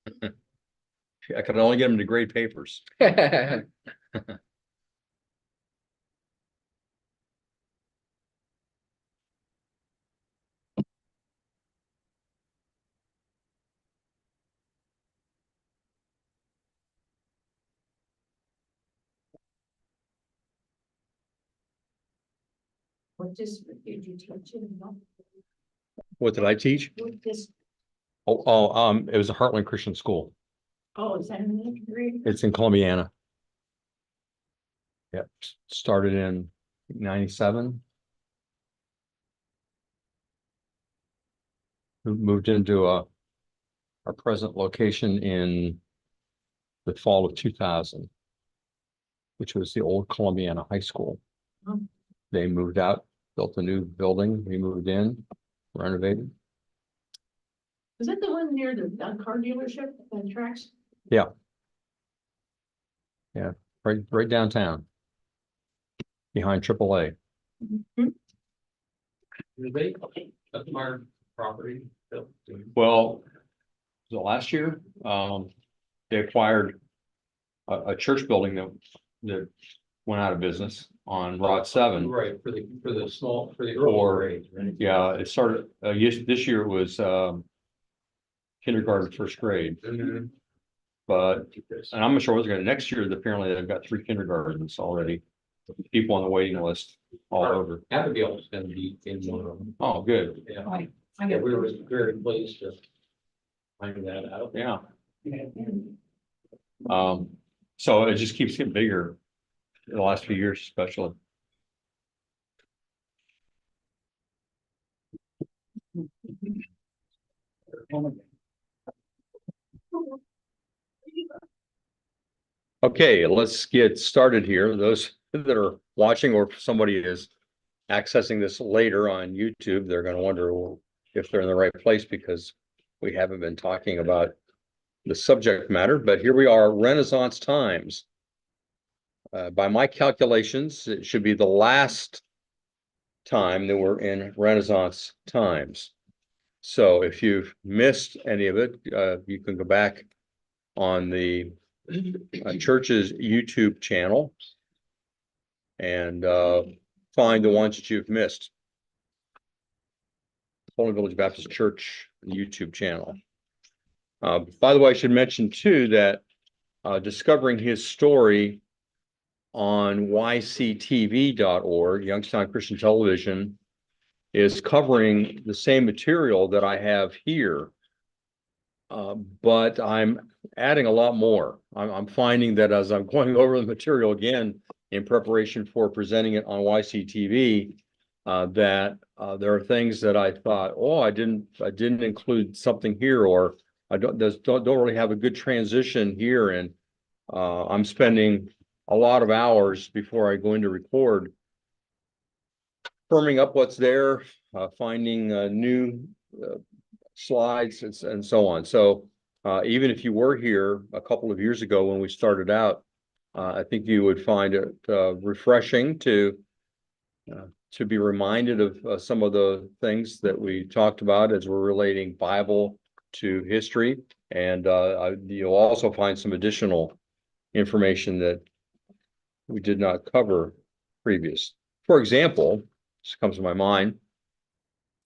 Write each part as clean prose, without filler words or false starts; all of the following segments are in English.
I could only get them to grade papers. What district did you teach in? What did I teach? What district? It was a Heartland Christian School. Oh, is that in the degree? It's in Columbiana. Yep, started in 97. We moved into our present location in the fall of 2000, which was the old Columbiana High School. Oh. They moved out, built a new building. We moved in, renovated. Is that the one near the car dealership that tracks? Yeah, right downtown, behind AAA. They acquired property. Well, the last year, they acquired a church building that went out of business on Route 7. Right, for the early Or- grades, right? Yeah, it started, this year it was, kindergarten, first grade, Mhm. but, and I'm not sure what's gonna, next year, apparently they've got 3 kindergartens already. People on the waiting list all over. Abigail's gonna be in one of them. Oh, good. Yeah, I yeah, get we were very pleased to find that out. Yeah. So it just keeps getting bigger in the last few years, especially. Okay, let's get started here. Those that are watching, or if somebody is accessing this later on YouTube, they're going to wonder if they're in the right place, because we haven't been talking about the subject matter. But here we are, Renaissance times. By my calculations, it should be the last time that we're in Renaissance times. So if you've missed any of it, you can go back on the church's YouTube channel and find the ones that you've missed. Holy Village Baptist Church YouTube channel. By the way, I should mention too that discovering his story on yctv.org, Youngstown Christian Television, is covering the same material that I have here. But I'm adding a lot more. I'm finding that as I'm going over the material again in preparation for presenting it on YCTV, that there are things that I thought, oh, I didn't include something here, or I don't really have a good transition here, and I'm spending a lot of hours before I go into record, firming up what's there, finding new slides and so on. So even if you were here a couple of years ago when we started out, I think you would find it refreshing to be reminded of some of the things that we talked about as we're relating Bible to history. And you'll also find some additional information that we did not cover previous. For example, this comes to my mind,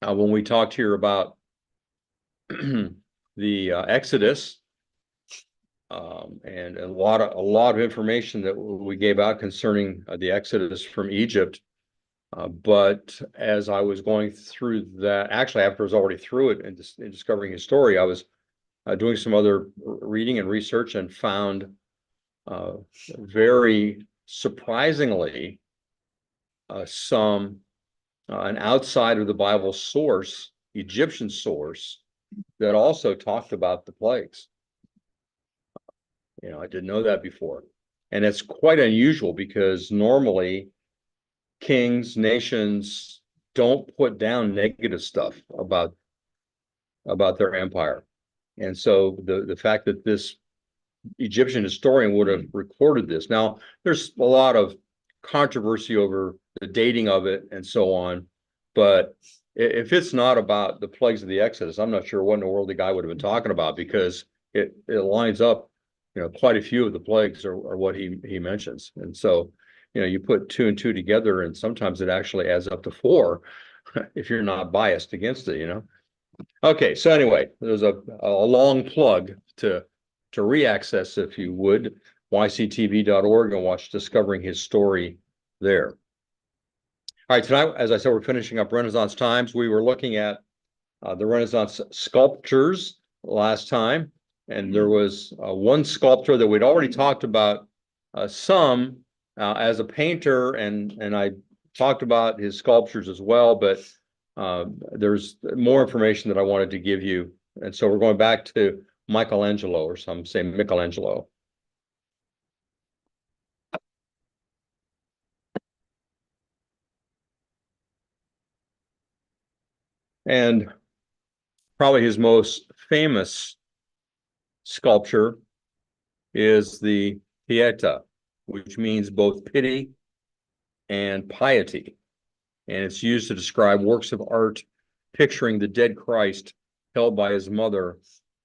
when we talked here about the Exodus, and a lot of information that we gave out concerning the Exodus from Egypt. But as I was going through that, actually after I was already through it and discovering his story, I was doing some other reading and research, and found very surprisingly an outside of the Bible source, Egyptian source, that also talked about the plagues. I didn't know that before. And it's quite unusual, because normally kings, nations don't put down negative stuff about their empire. And so the fact that this Egyptian historian would have recorded this. Now, there's a lot of controversy over the dating of it and so on. But if it's not about the plagues of the Exodus, I'm not sure what in the world the guy would have been talking about, because it lines up, quite a few of the plagues are what he mentions. And so, you put two and two together, and sometimes it actually adds up to four if you're not biased against it. Okay, so anyway, there's a long plug to reaccess, if you would, yctv.org, and watch Discovering His Story there. All right, tonight, as I said, we're finishing up Renaissance Times. We were looking at the Renaissance sculptures last time, and there was one sculptor that we'd already talked about some as a painter, and I talked about his sculptures as well, but there's more information that I wanted to give you. And so we're going back to Michelangelo, or some say Michelangelo. And probably his most famous sculpture is the Pietà, which means both pity and piety. And it's used to describe works of art picturing the dead Christ held by his mother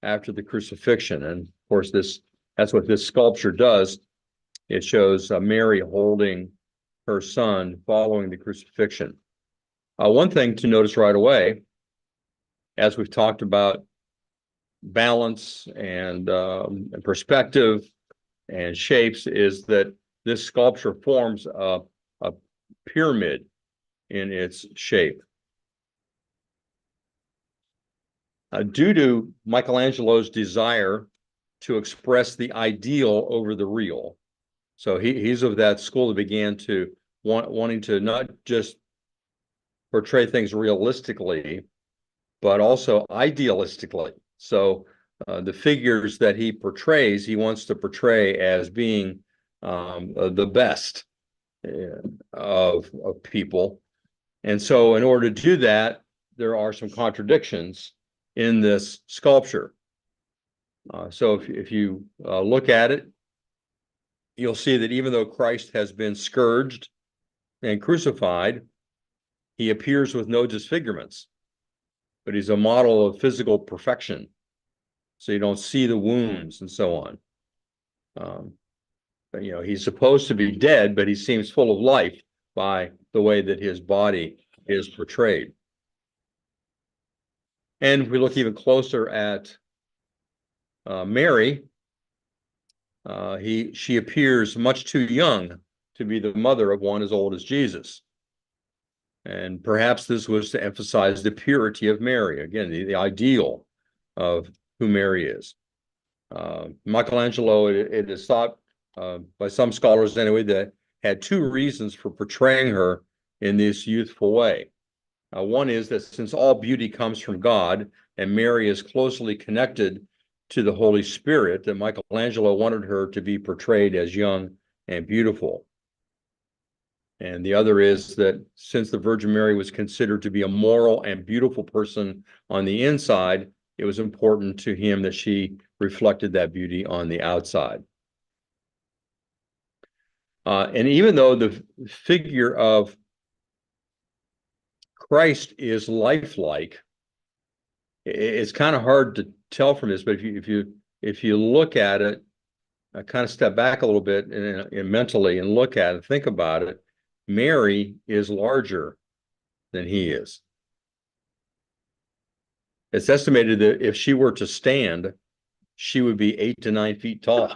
after the crucifixion. And of course, that's what this sculpture does. It shows Mary holding her son following the crucifixion. One thing to notice right away, as we've talked about balance and perspective and shapes, is that this sculpture forms a pyramid in its shape. Due to Michelangelo's desire to express the ideal over the real. So he's of that school that began to wanting to not just portray things realistically, but also idealistically. So the figures that he portrays, he wants to portray as being the best of people. And so in order to do that, there are some contradictions in this sculpture. So if you look at it, you'll see that even though Christ has been scourged and crucified, he appears with no disfigurements, but he's a model of physical perfection. So you don't see the wounds and so on. But, he's supposed to be dead, but he seems full of life by the way that his body is portrayed. And if we look even closer at Mary, she appears much too young to be the mother of one as old as Jesus. And perhaps this was to emphasize the purity of Mary, again, the ideal of who Mary is. Michelangelo, it is thought by some scholars anyway, that had two reasons for portraying her in this youthful way. One is that since all beauty comes from God and Mary is closely connected to the Holy Spirit, that Michelangelo wanted her to be portrayed as young and beautiful. And the other is that since the Virgin Mary was considered to be a moral and beautiful person on the inside, it was important to him that she reflected that beauty on the outside. And even though the figure of Christ is lifelike, it's kind of hard to tell from this, but if you look at it, kind of step back a little bit and mentally and look at it, think about it, Mary is larger than he is. It's estimated that if she were to stand, she would be 8 to 9 feet tall.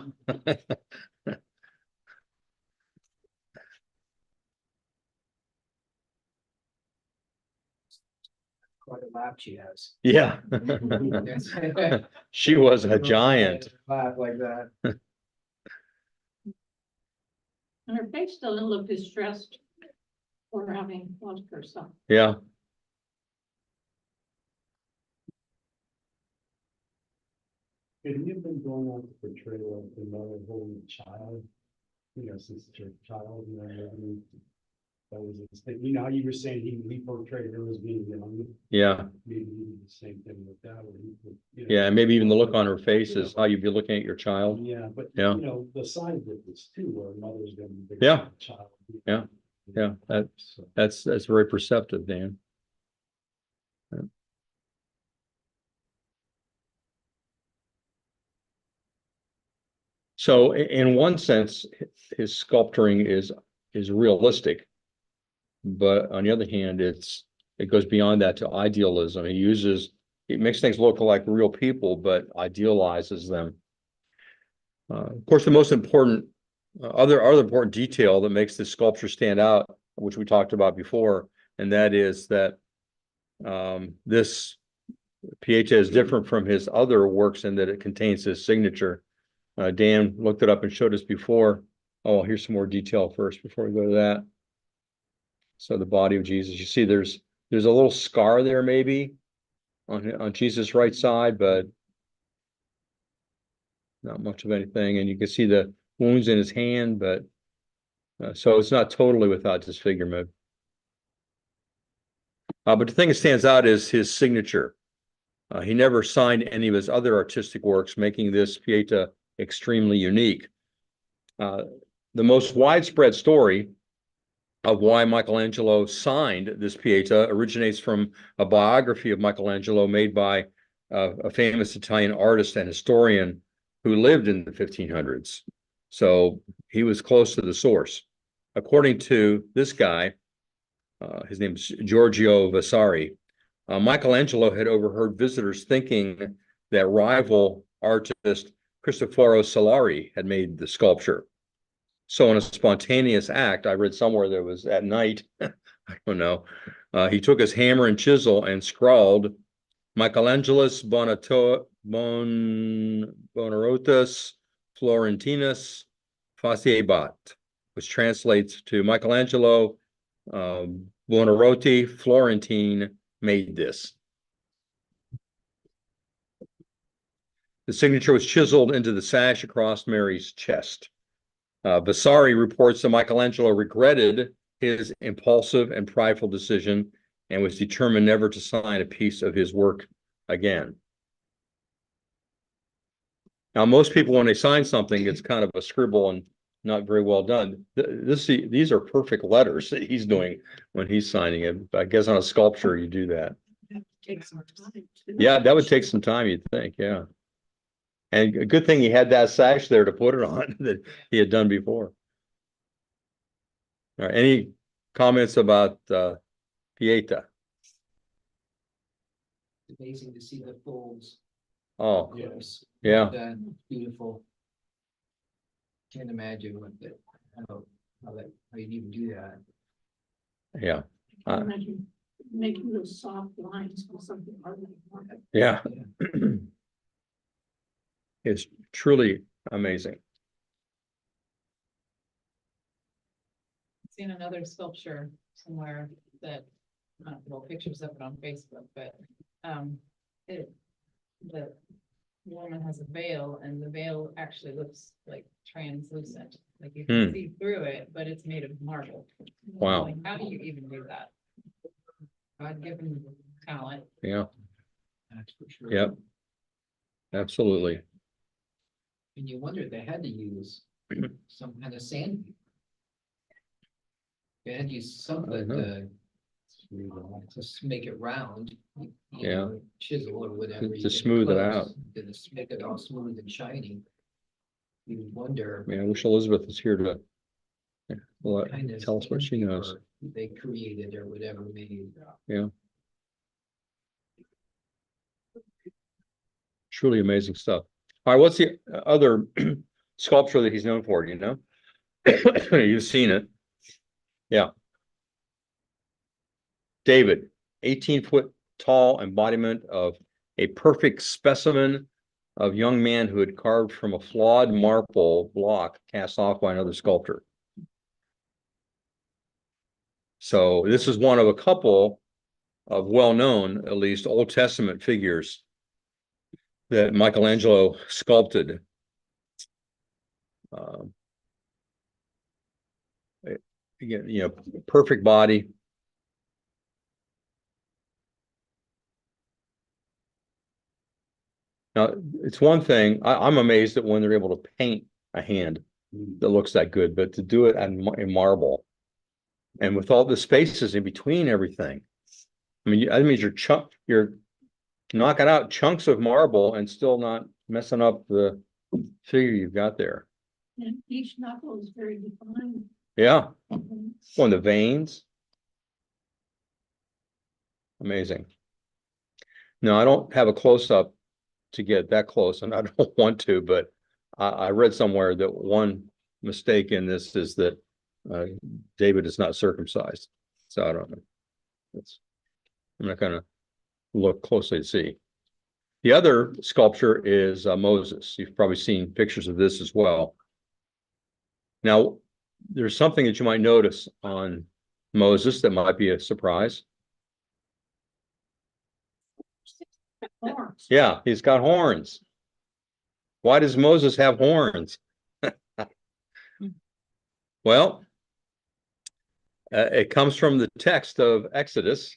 Quite a lap she has. Yeah. She was a giant. Lap like that. And her face doesn't look distressed or having lost her son. Yeah. Could you have been going on to portray like the mother holding a child? Since it's your child, maybe that was his thing. How you were saying he portrayed her as being young. Yeah. Maybe he did the same thing with that. Where he put, Yeah. And maybe even the look on her face is how you'd be looking at your child. Yeah, but Yeah. the side difference too, where mother's gonna be bigger Yeah. than the child. Yeah. Yeah. So, That's very perceptive, Dan. So in one sense, his sculpturing is realistic. But on the other hand, it goes beyond that to idealism. It makes things look like real people, but idealizes them. Of course, the most important other important detail that makes this sculpture stand out, which we talked about before, and that is that this Pieta is different from his other works in that it contains his signature. Dan looked it up and showed us before. Oh, here's some more detail first before we go to that. So the body of Jesus, you see there's a little scar there maybe on Jesus' right side, but not much of anything. And you can see the wounds in his hand, but so it's not totally without disfigurement. But the thing that stands out is his signature. He never signed any of his other artistic works, making this Pieta extremely unique. The most widespread story of why Michelangelo signed this Pieta originates from a biography of Michelangelo made by a famous Italian artist and historian who lived in the 1500s. So he was close to the source. According to this guy, his name is Giorgio Vasari, Michelangelo had overheard visitors thinking that rival artist Cristoforo Solari had made the sculpture. So in a spontaneous act, I read somewhere that was at night, I don't know, he took his hammer and chisel and scrawled Michelangelos Bonarotus Florentinus Faciebat, which translates to Michelangelo Buonarroti Florentine made this. The signature was chiseled into the sash across Mary's chest. Vasari reports that Michelangelo regretted his impulsive and prideful decision and was determined never to sign a piece of his work again. Now, most people, when they sign something, it's kind of a scribble and not very well done. These are perfect letters that he's doing when he's signing it. I guess on a sculpture, you do that. Take some time. Yeah, that would take some time, you'd think, yeah. And a good thing he had that sash there to put it on that he had done before. All right, any comments about Pieta? It's amazing to see the folds. Oh, Yes. yeah, Beautiful. Can't imagine how you'd even do that. yeah, I can imagine making those soft lines or something. yeah. Yeah. It's truly amazing. Seen another sculpture somewhere that, not well, pictures of it on Facebook, but the woman has a veil and the veil actually looks like translucent, like you can see through it, but it's made of marble. Wow. Like, how do you even do that? God-given talent. Yeah, That's for sure. yep. Absolutely. And you wonder, they had to use some kind of sand. They had to use something to make it round. you Yeah. know, Chisel or whatever. To you get smooth it close, out. To make it all smooth and shiny. You wonder. Yeah, I wish Elizabeth was here to kind of tell us what she knows. sandpaper They created or whatever made. Truly amazing stuff. All right, what's the other sculpture that he's known for? Do you know? You've seen it. Yeah. David, 18-foot tall embodiment of a perfect specimen of young man who had carved from a flawed marble block cast off by another sculptor. So this is one of a couple of well-known, at least Old Testament figures that Michelangelo sculpted. Again, you know, perfect body. Now, it's one thing, I'm amazed that when they're able to paint a hand that looks that good, but to do it in marble and with all the spaces in between everything. I mean, that means you're knocking out chunks of marble and still not messing up the figure you've got there. And each knuckle is very defined. Yeah, Mhm. on the veins. Amazing. No, I don't have a close-up to get that close, and I don't want to, but I read somewhere that one mistake in this is that David is not circumcised. So I don't know. I'm not gonna look closely to see. The other sculpture is Moses. You've probably seen pictures of this as well. Now, there's something that you might notice on Moses that might be a surprise. Horns. Yeah, he's got horns. Why does Moses have horns? Well, it comes from the text of Exodus,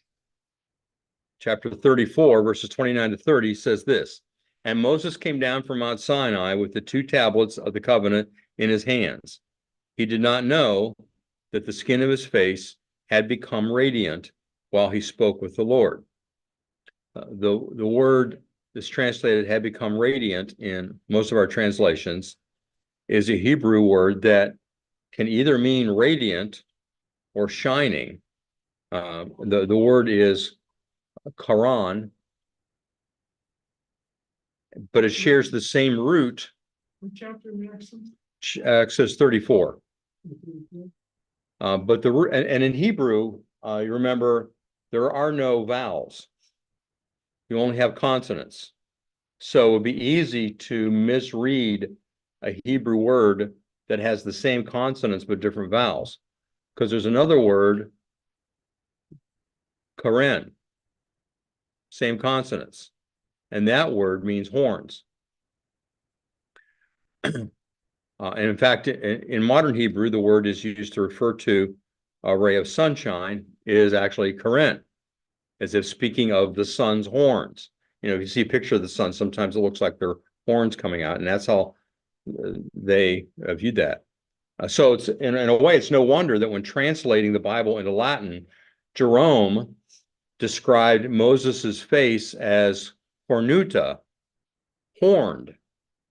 chapter 34, verses 29 to 30 says this, and Moses came down from Mount Sinai with the 2 tablets of the covenant in his hands. He did not know that the skin of his face had become radiant while he spoke with the Lord. The word that's translated had become radiant in most of our translations is a Hebrew word that can either mean radiant or shining. The word is karan, but it shares the same root. What chapter, Maxim? Exodus 34. But the root, and in Hebrew, you remember there are no vowels. You only have consonants. So it would be easy to misread a Hebrew word that has the same consonants but different vowels. Because there's another word, karen, same consonants. And that word means horns. And in fact, in modern Hebrew, the word is used to refer to a ray of sunshine is actually karen, as if speaking of the sun's horns. You know, if you see a picture of the sun, sometimes it looks like there are horns coming out, and that's how they viewed that. So it's in a way, it's no wonder that when translating the Bible into Latin, Jerome described Moses's face as cornuta, horned,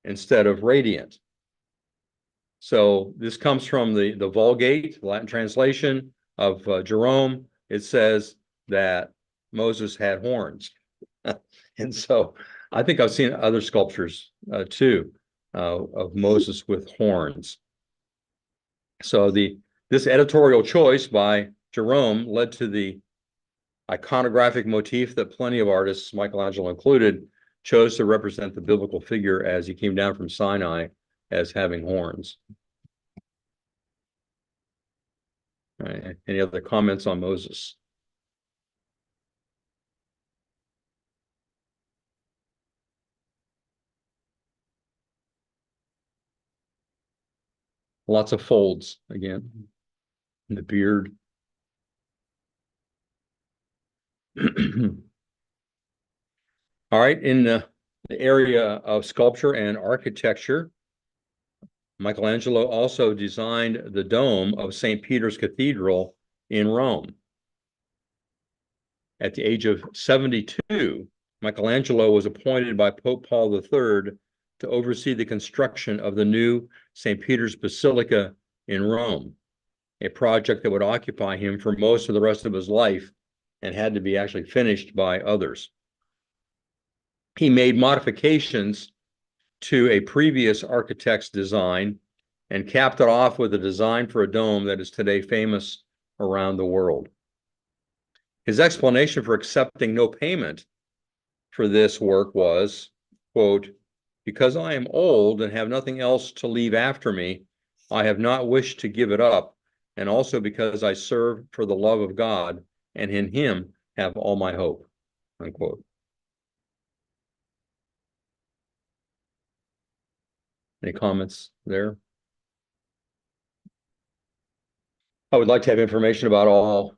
instead of radiant. So this comes from the Vulgate, the Latin translation of Jerome. It says that Moses had horns. And so I think I've seen other sculptures too of Moses with horns. So this editorial choice by Jerome led to the iconographic motif that plenty of artists, Michelangelo included, chose to represent the biblical figure as he came down from Sinai as having horns. All right. Any other comments on Moses? Lots of folds again. The beard. All right, in the area of sculpture and architecture, Michelangelo also designed the dome of St. Peter's Cathedral in Rome. At the age of 72, Michelangelo was appointed by Pope Paul III to oversee the construction of the new St. Peter's Basilica in Rome, a project that would occupy him for most of the rest of his life and had to be actually finished by others. He made modifications to a previous architect's design and capped it off with a design for a dome that is today famous around the world. His explanation for accepting no payment for this work was, quote, "Because I am old and have nothing else to leave after me, I have not wished to give it up, and also because I serve for the love of God, and in him have all my hope," unquote. Any comments there? I would like to have information about all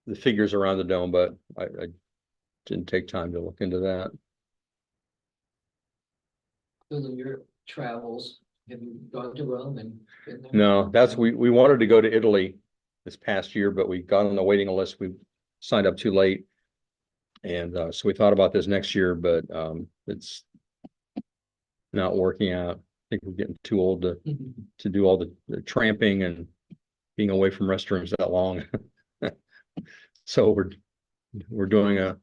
the figures around the dome, but I didn't take time to look into that. Bill, in your travels, have you gone to Rome and been there? No, we wanted to go to Italy this past year, but we got on the waiting list. We signed up too late. And so we thought about this next year, but it's not working out. I think we're getting too old to do all the tramping and being away from restrooms that long. So we're doing a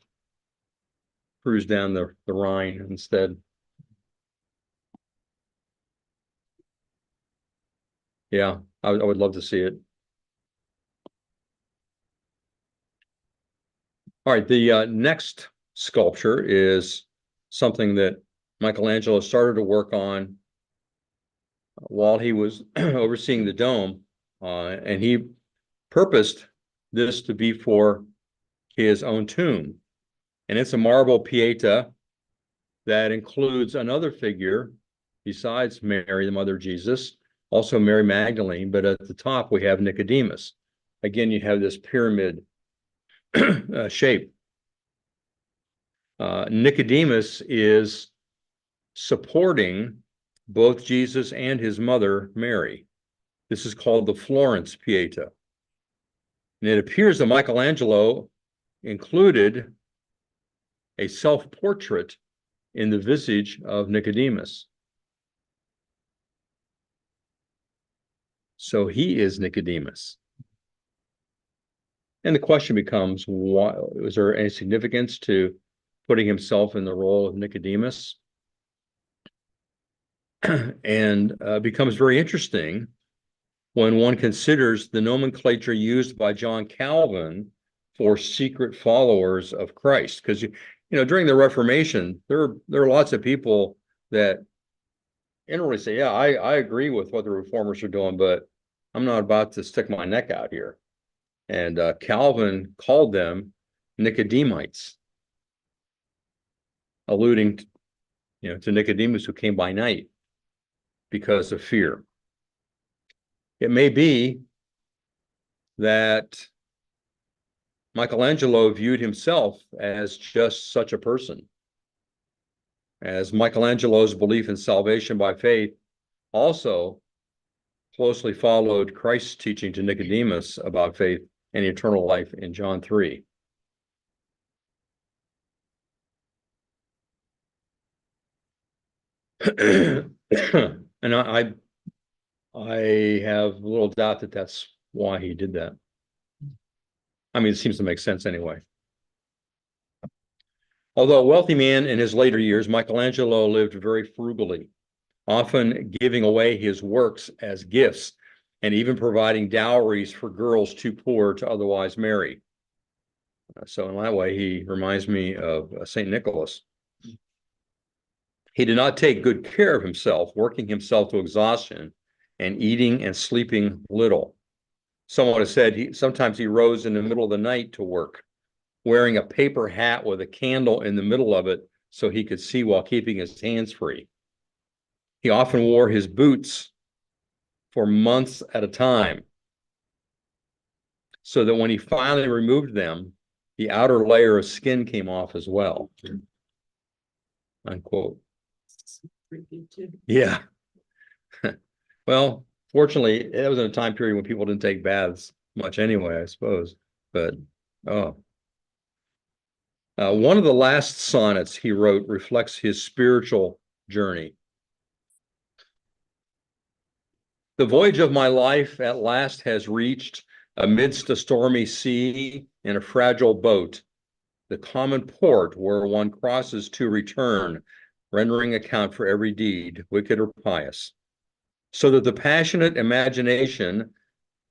cruise down the Rhine instead. Yeah, I would love to see it. All right, the next sculpture is something that Michelangelo started to work on while he was overseeing the dome, and he purposed this to be for his own tomb. And it's a marble Pieta that includes another figure besides Mary, the mother of Jesus, also Mary Magdalene, but at the top we have Nicodemus. Again, you have this pyramid shape. Nicodemus is supporting both Jesus and his mother, Mary. This is called the Florence Pieta. And it appears that Michelangelo included a self-portrait in the visage of Nicodemus. So he is Nicodemus. And the question becomes, why, was there any significance to putting himself in the role of Nicodemus? And becomes very interesting when one considers the nomenclature used by John Calvin for secret followers of Christ. Because you know, during the Reformation, there are lots of people that inwardly say, yeah, I agree with what the reformers are doing, but I'm not about to stick my neck out here. And Calvin called them Nicodemites, alluding to Nicodemus, who came by night because of fear. It may be that Michelangelo viewed himself as just such a person, as Michelangelo's belief in salvation by faith also closely followed Christ's teaching to Nicodemus about faith and eternal life in John 3. And I have little doubt that that's why he did that. I mean, it seems to make sense anyway. Although a wealthy man in his later years, Michelangelo lived very frugally, often giving away his works as gifts and even providing dowries for girls too poor to otherwise marry. So in that way, he reminds me of St. Nicholas. He did not take good care of himself, working himself to exhaustion and eating and sleeping little. Someone has said sometimes he rose in the middle of the night to work, wearing a paper hat with a candle in the middle of it so he could see while keeping his hands free. He often wore his boots for months at a time, so that when he finally removed them, the outer layer of skin came off as well. Unquote. Yeah. Well, fortunately, it was in a time period when people didn't take baths much anyway, I suppose. But, one of the last sonnets he wrote reflects his spiritual journey. The voyage of my life at last has reached, amidst a stormy sea in a fragile boat, the common port where one crosses to return, rendering account for every deed, wicked or pious. So that the passionate imagination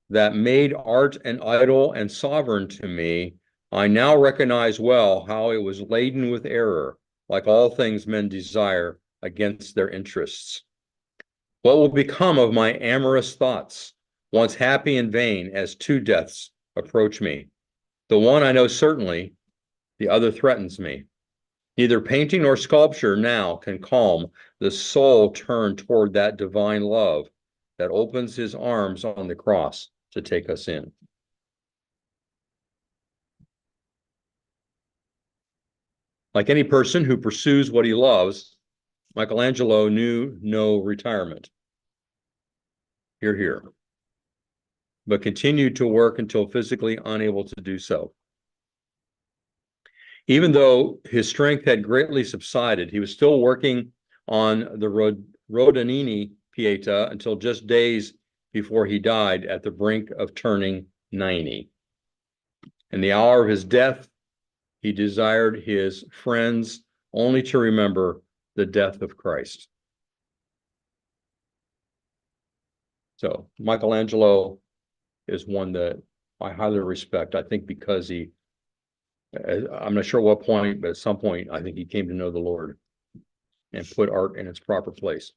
that made art an idol and sovereign to me, I now recognize well how it was laden with error, like all things men desire against their interests. What will become of my amorous thoughts, once happy and vain, as two deaths approach me? The one I know certainly, the other threatens me. Neither painting nor sculpture now can calm the soul turned toward that divine love that opens his arms on the cross to take us in. Like any person who pursues what he loves, Michelangelo knew no retirement. Hear, hear. But continued to work until physically unable to do so. Even though his strength had greatly subsided, he was still working on the Rodanini Pieta until just days before he died at the brink of turning 90. In the hour of his death, he desired his friends only to remember the death of Christ. So Michelangelo is one that I highly respect. I think because I'm not sure what point, but at some point, I think he came to know the Lord and put art in its proper place.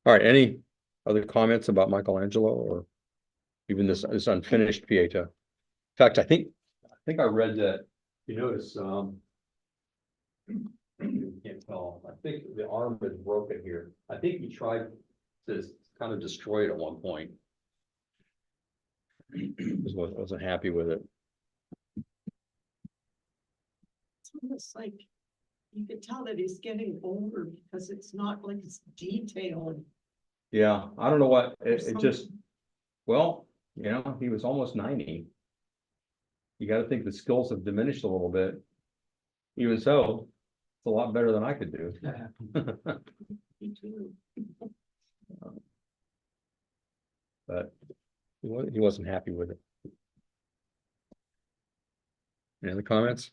All right, any other comments about Michelangelo or even this unfinished Pieta? In fact, I think I read that, you notice, you can't tell, I think the arm is broken here. I think he tried to kind of destroy it at one point. Wasn't happy with it. It's almost like you could tell that he's getting older because it's not like it's detailed. Yeah, I don't know what, or it just, something. well, you know, he was almost 90. You gotta think the skills have diminished a little bit. Even so, it's a lot better than I could do. Me too. But he wasn't happy with it. Any other comments?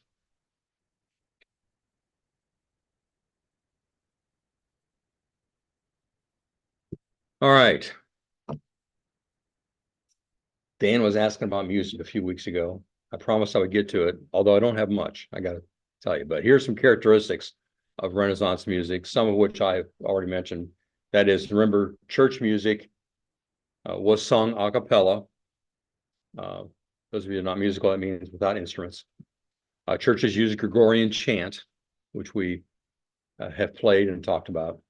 All right. Dan was asking about music a few weeks ago. I promised I would get to it, although I don't have much, I gotta tell you, but here's some characteristics of Renaissance music, some of which I've already mentioned. That is, remember, church music was sung a cappella. Those of you who are not musical, that means without instruments. Churches use Gregorian chant, which we have played and talked about.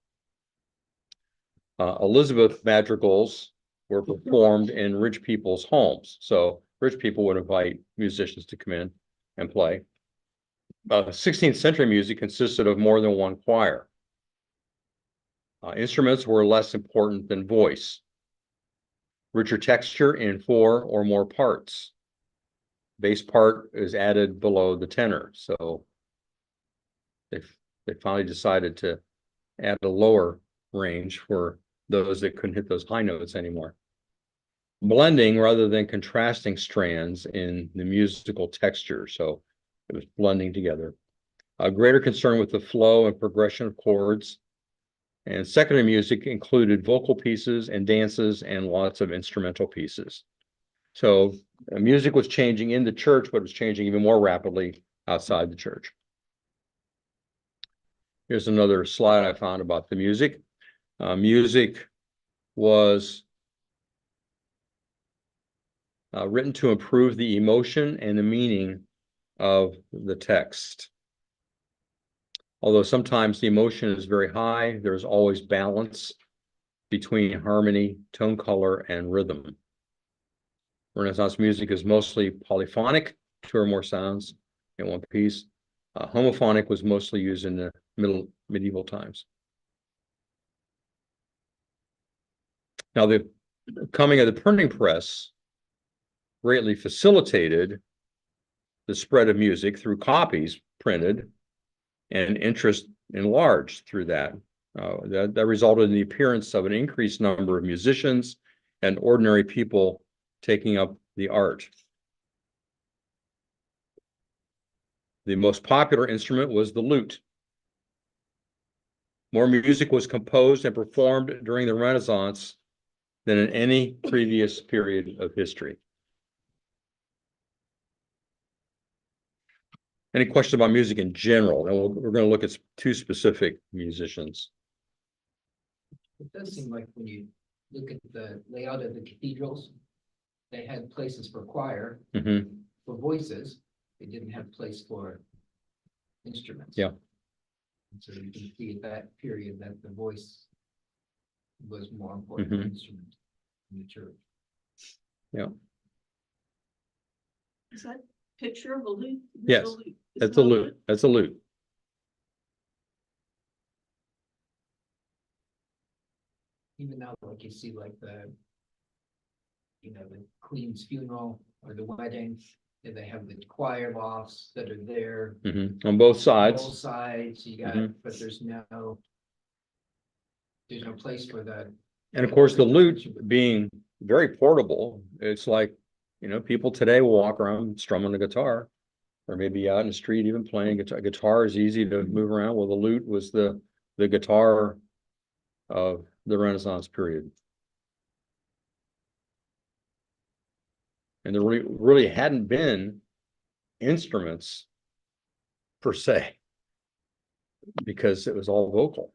Elizabeth madrigals were performed in rich people's homes. So rich people would invite musicians to come in and play. 16th century music consisted of more than one choir. Instruments were less important than voice. Richer texture in 4 or more parts. Bass part is added below the tenor. So they finally decided to add a lower range for those that couldn't hit those high notes anymore. Blending rather than contrasting strands in the musical texture. So it was blending together. A greater concern with the flow and progression of chords. And secondary music included vocal pieces and dances and lots of instrumental pieces. So music was changing in the church, but it was changing even more rapidly outside the church. Here's another slide I found about the music. Music was written to improve the emotion and the meaning of the text. Although sometimes the emotion is very high, there's always balance between harmony, tone color, and rhythm. Renaissance music is mostly polyphonic, 2 or more sounds in one piece. Homophonic was mostly used in the medieval times. Now, the coming of the printing press greatly facilitated the spread of music through copies printed and interest enlarged through that. That resulted in the appearance of an increased number of musicians and ordinary people taking up the art. The most popular instrument was the lute. More music was composed and performed during the Renaissance than in any previous period of history. Any questions about music in general? And we're going to look at 2 specific musicians. It does seem like when you look at the layout of the cathedrals, they had places for choir, for voices. They didn't have place for instruments. Yeah. And so you can see at that period that the voice was more important than instrument in the church. Yeah. Is that picture of a lute? Yes, that's a lute. That's a lute. Even now, like you see like the Queen's funeral or the wedding, and they have the choir lofts that are there. On both Both sides. sides, you got, but there's no there's no place for that. And of course, the lute being very portable, it's like, you know, people today will walk around strumming a guitar. Or maybe out in the street even playing guitar. Guitar is easy to move around. Well, the lute was the guitar of the Renaissance period. And there really hadn't been instruments per se, because it was all vocal.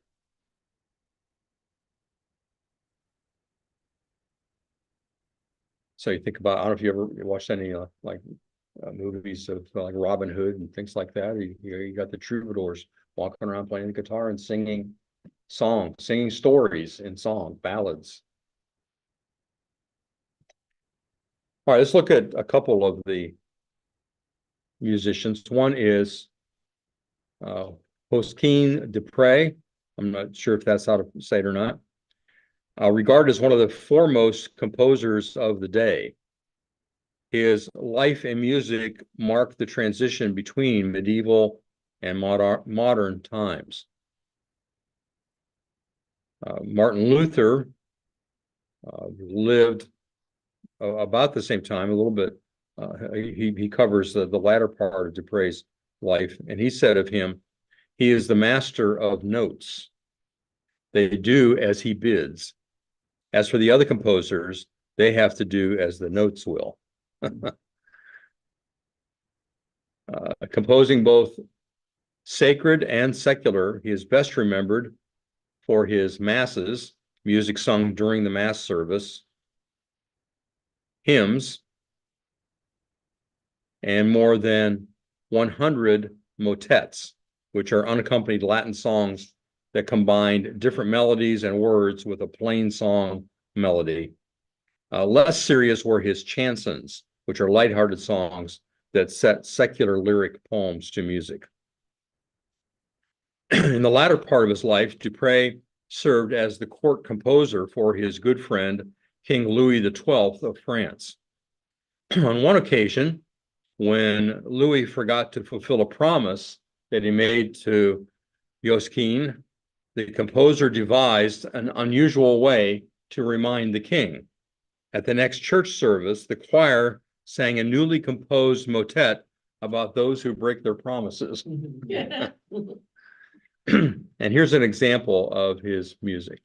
So you think about, I don't know if you ever watched any movies of like Robin Hood and things like that. You got the troubadours walking around playing the guitar and singing songs, singing stories in song, ballads. All right, let's look at a couple of the musicians. One is Josquin des Prez. I'm not sure if that's how to say it or not. Regarded as one of the foremost composers of the day. His life and music marked the transition between medieval and modern times. Martin Luther lived about the same time, a little bit. He covers the latter part of des Prez' life, and he said of him, he is the master of notes. They do as he bids. As for the other composers, they have to do as the notes will. Composing both sacred and secular, he is best remembered for his masses, music sung during the mass service, hymns, and more than 100 motets, which are unaccompanied Latin songs that combined different melodies and words with a plain song melody. Less serious were his chansons, which are lighthearted songs that set secular lyric poems to music. In the latter part of his life, des Prez served as the court composer for his good friend, King Louis XII of France. On one occasion, when Louis forgot to fulfill a promise that he made to Josquin, the composer devised an unusual way to remind the king. At the next church service, the choir sang a newly composed motet about those who break their promises. And here's an example of his music.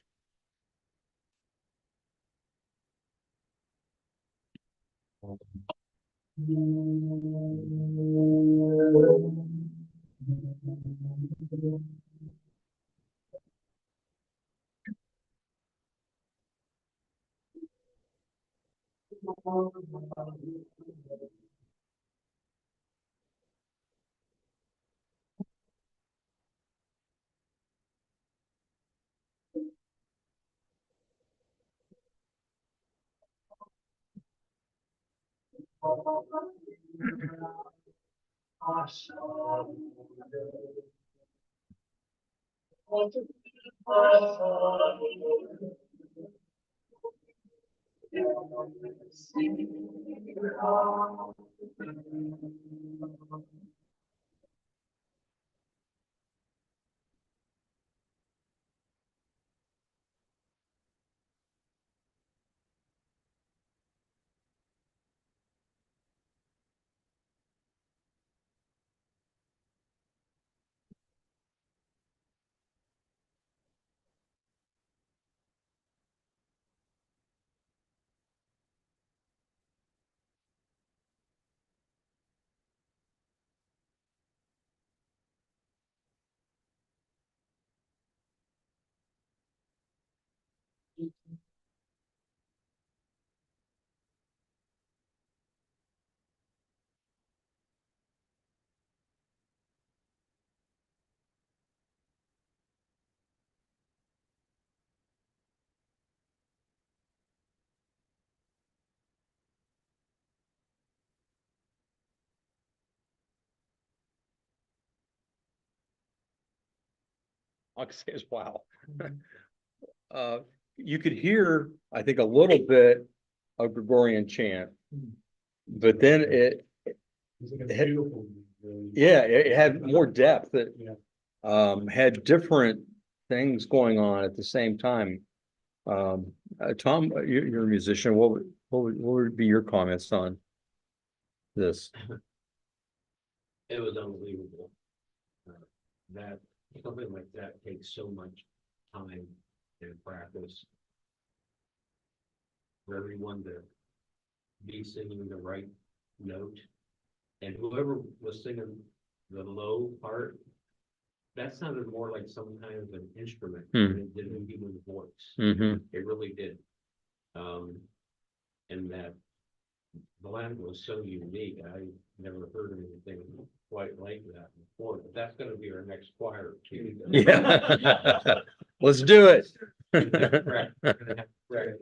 I'll say is wow. You could hear, I think, a little bit of Gregorian chant, but then It's like a It- beautiful. it had more depth. It Yeah. had different things going on at the same time. Tom, you're a musician. What would be your comments on this? It was unbelievable. That something like that takes so much time and practice. For everyone to be singing the right note. And whoever was singing the low part, that sounded more like some kind of an instrument than it did a human voice. Mm-hmm. It really did. And that blend was so unique. I never heard anything quite like that before, but that's gonna be our next choir too. Yeah. Let's do it.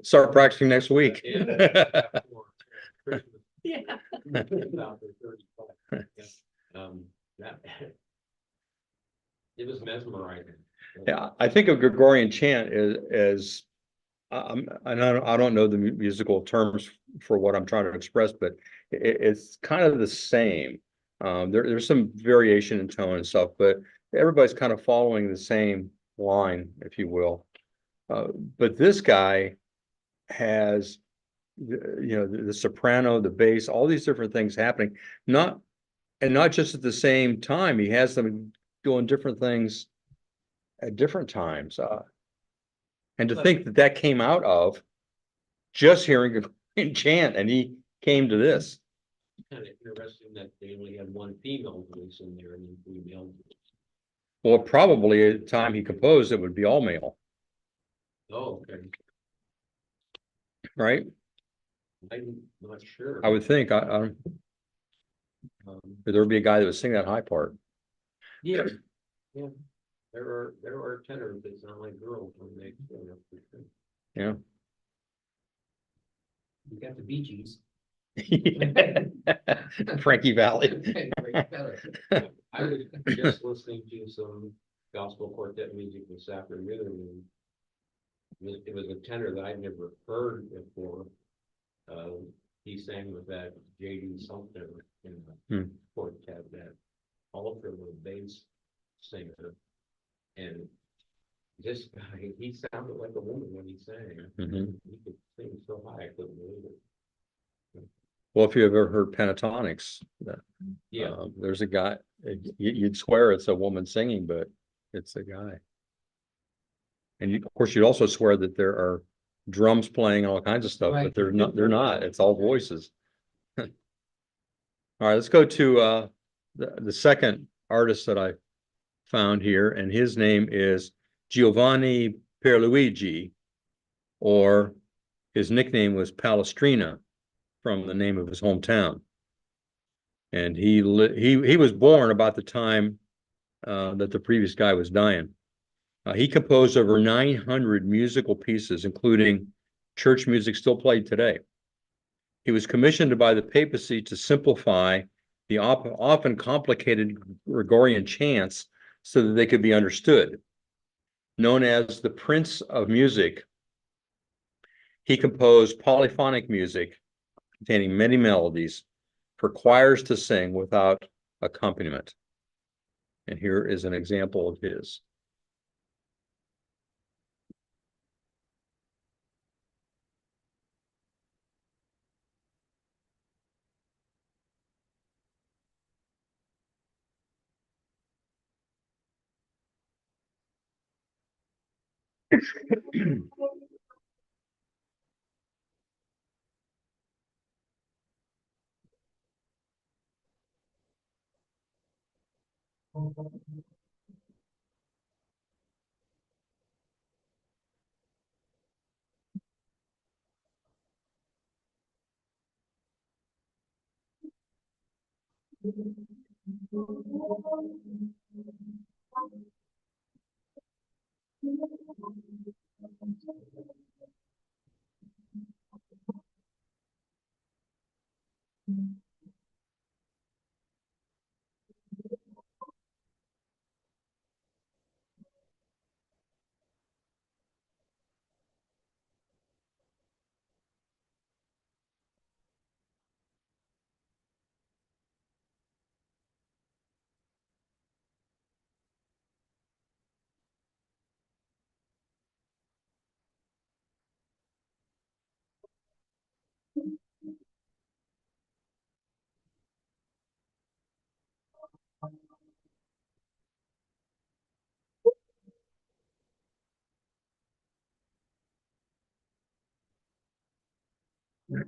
Start practicing next week. Yeah. That. It was mesmerizing. Yeah, I think of Gregorian chant as I don't know the musical terms for what I'm trying to express, but it's kind of the same. There's some variation in tone and stuff, but everybody's kind of following the same line, if you will. But this guy has, the soprano, the bass, all these different things happening, not just at the same time. He has them doing different things at different times. And to think that that came out of just hearing a chant, and he came to this. Kind of interesting that they only had one female voice in there and then three male. Well, probably at the time he composed, it would be all male, Oh, okay. right? I'm not sure. I would think. Um, There would be a guy that would sing that high part. yeah, yeah. There are tenors that sound like girls when they sing up for sure. Yeah. You got the Bee Gees. Frankie Valley. I was just listening to some gospel quartet music this afternoon. And it was a tenor that I'd never heard before. He sang with that J.D. Sumter in the quartet, that ultra little bass singer. And this guy, he sounded like a woman when he sang. Mhm. He could sing so high, I couldn't believe it. Well, if you have ever heard pentatonics, Yeah, there's a guy, you'd swear it's a woman singing, but it's a guy. And of course, you'd also swear that there are drums playing all kinds of stuff, but Right. they're not, it's all voices. All right, let's go to the second artist that I found here, and his name is Giovanni Pierluigi, or his nickname was Palestrina, from the name of his hometown. And he was born about the time that the previous guy was dying. He composed over 900 musical pieces, including church music still played today. He was commissioned by the papacy to simplify the often complicated Gregorian chants so that they could be understood. Known as the Prince of Music, he composed polyphonic music containing many melodies for choirs to sing without accompaniment. And here is an example of his. Okay,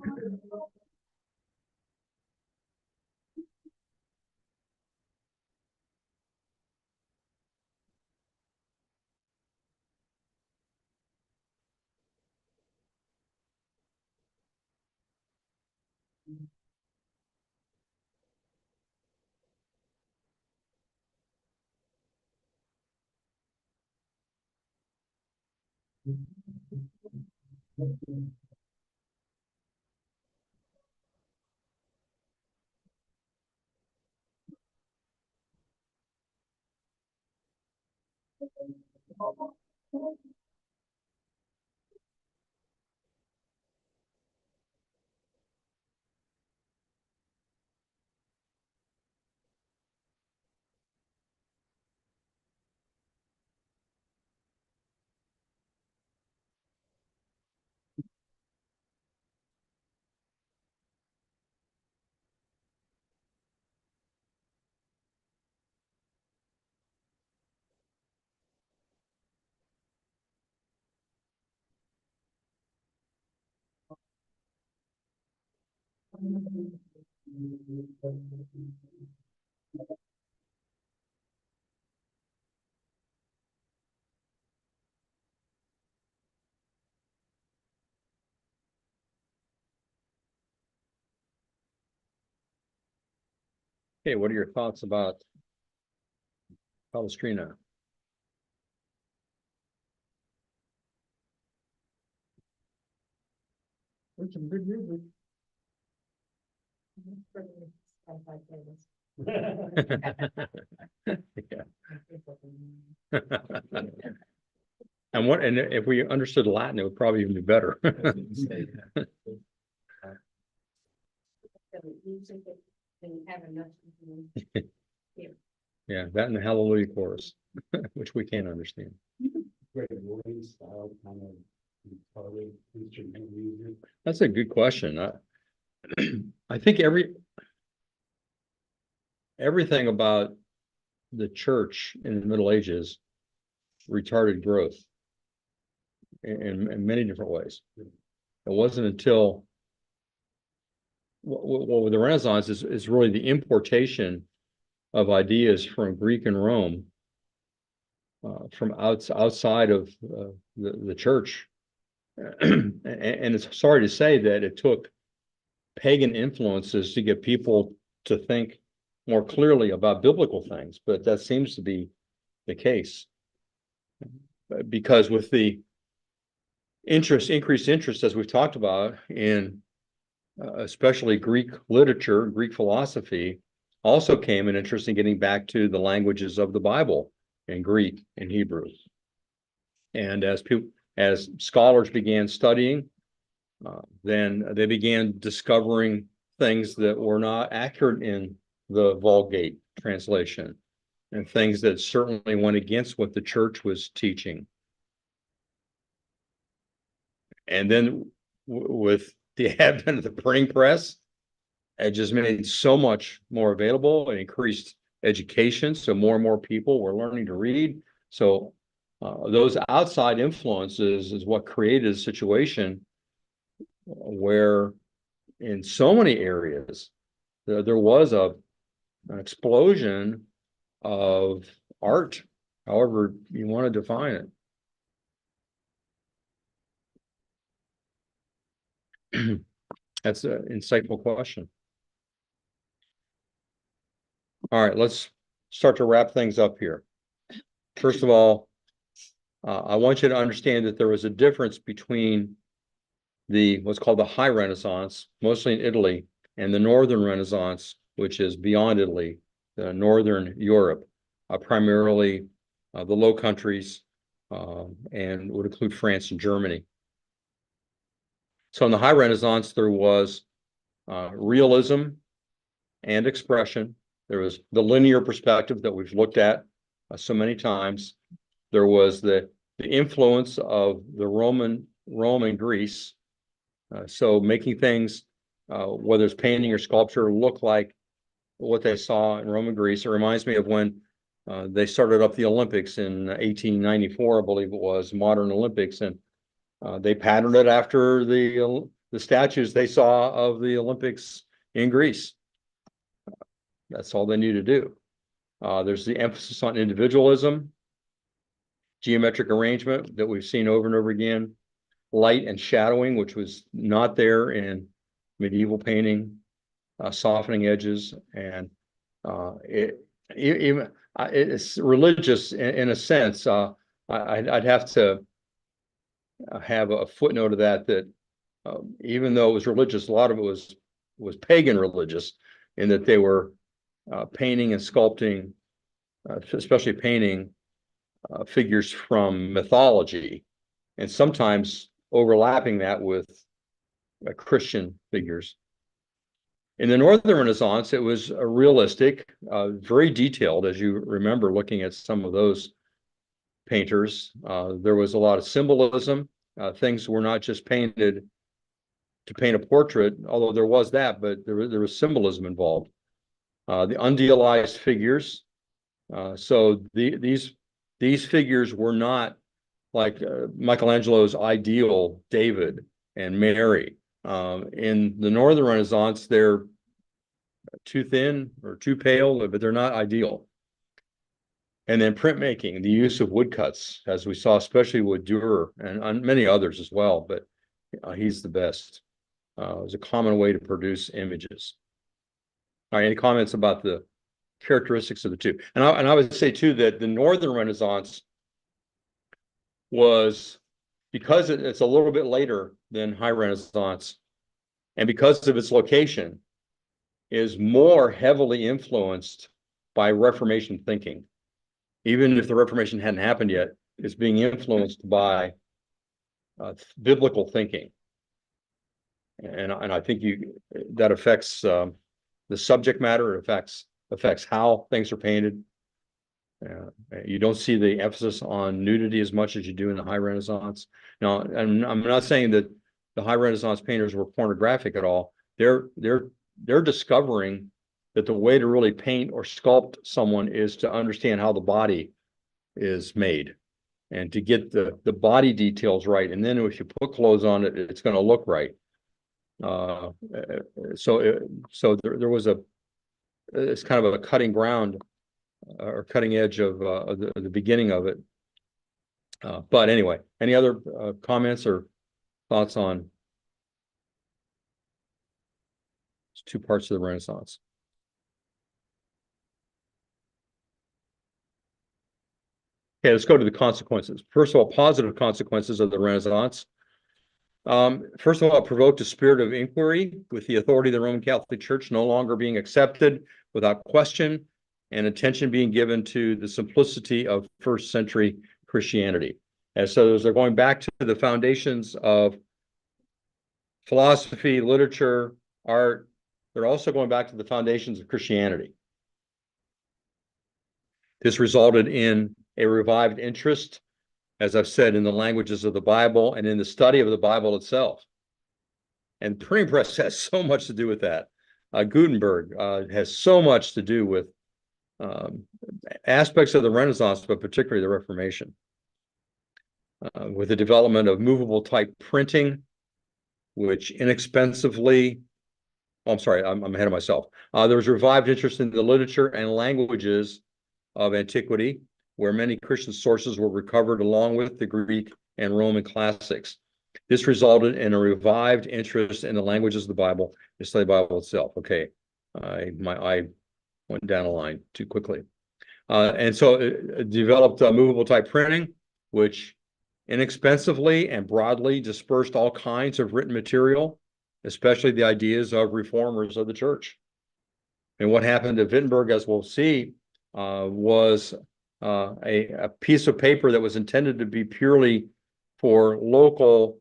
what are your thoughts about Palestrina? There's some good music. And what, and if we understood Latin, it would probably even be better. Yeah, that and the Hallelujah chorus, which we can't understand. Gregorian style kind of recorded instrumental music. That's a good question. I think everything about the church in the Middle Ages retarded growth in many different ways. It wasn't until with the Renaissance is really the importation of ideas from Greek and Rome, from outside of the church. And it's sorry to say that it took pagan influences to get people to think more clearly about biblical things, but that seems to be the case. Because with the increased interest, as we've talked about, in especially Greek literature, Greek philosophy, also came an interest in getting back to the languages of the Bible in Greek and Hebrew. And as scholars began studying, then they began discovering things that were not accurate in the Vulgate translation, and things that certainly went against what the church was teaching. And then with the advent of the printing press, it just made so much more available and increased education. So more and more people were learning to read. So those outside influences is what created a situation where in so many areas there was an explosion of art, however you want to define it. That's an insightful question. All right, let's start to wrap things up here. First of all, I want you to understand that there was a difference between what's called the High Renaissance, mostly in Italy, and the Northern Renaissance, which is beyond Italy, Northern Europe, primarily the Low Countries, and would include France and Germany. So in the High Renaissance, there was realism and expression. There was the linear perspective that we've looked at so many times. There was the influence of the Rome and Greece. So making things, whether it's painting or sculpture, look like what they saw in Rome and Greece. It reminds me of when they started up the Olympics in 1894, I believe it was, modern Olympics, and they patterned it after the the statues they saw of the Olympics in Greece. That's all they knew to do. There's the emphasis on individualism, geometric arrangement that we've seen over and over again, light and shadowing, which was not there in medieval painting, softening edges, and it's religious in a sense. I'd have to have a footnote of that even though it was religious, a lot of it was pagan religious, in that they were painting and sculpting, especially painting figures from mythology, and sometimes overlapping that with Christian figures. In the Northern Renaissance, it was realistic, very detailed, as you remember looking at some of those painters. There was a lot of symbolism. Things were not just painted to paint a portrait, although there was that, but there was symbolism involved. The undealized figures. So these figures were not like Michelangelo's ideal David and Mary. In the Northern Renaissance, they're too thin or too pale, but they're not ideal. And then printmaking, the use of woodcuts, as we saw, especially with Dürer and many others as well, but he's the best. It was a common way to produce images. All right, any comments about the characteristics of the two? And I would say too that the Northern Renaissance was, because it's a little bit later than High Renaissance, and because of its location, is more heavily influenced by Reformation thinking. Even if the Reformation hadn't happened yet, it's being influenced by biblical thinking. And I think that affects the subject matter. It affects how things are painted. You don't see the emphasis on nudity as much as you do in the High Renaissance. Now, and I'm not saying that the High Renaissance painters were pornographic at all. They're discovering that the way to really paint or sculpt someone is to understand how the body is made and to get the body details right. And then if you put clothes on it, it's going to look right. So there was it's kind of a cutting ground or cutting edge of the beginning of it. But anyway, any other comments or thoughts on two parts of the Renaissance? Okay, let's go to the consequences. First of all, positive consequences of the Renaissance. First of all, it provoked a spirit of inquiry, with the authority of the Roman Catholic Church no longer being accepted without question, and attention being given to the simplicity of first century Christianity. And so as they're going back to the foundations of philosophy, literature, art, they're also going back to the foundations of Christianity. This resulted in a revived interest, as I've said, in the languages of the Bible and in the study of the Bible itself. And printing press has so much to do with that. Gutenberg has so much to do with aspects of the Renaissance, but particularly the Reformation. With the development of movable type printing, which inexpensively, I'm sorry, I'm ahead of myself. There was revived interest in the literature and languages of antiquity, where many Christian sources were recovered along with the Greek and Roman classics. This resulted in a revived interest in the languages of the Bible, the study Bible itself. Okay, my eye went down a line too quickly. And so it developed movable type printing, which inexpensively and broadly dispersed all kinds of written material, especially the ideas of reformers of the church. And what happened to Wittenberg, as we'll see, was a piece of paper that was intended to be purely for local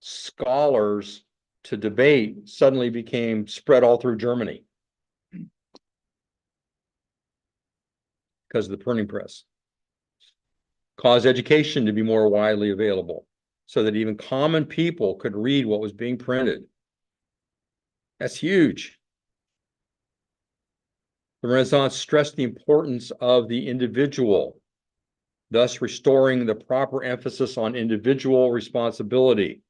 scholars to debate suddenly became spread all through Germany because of the printing press. Caused education to be more widely available so that even common people could read what was being printed. That's huge. The Renaissance stressed the importance of the individual, thus restoring the proper emphasis on individual responsibility.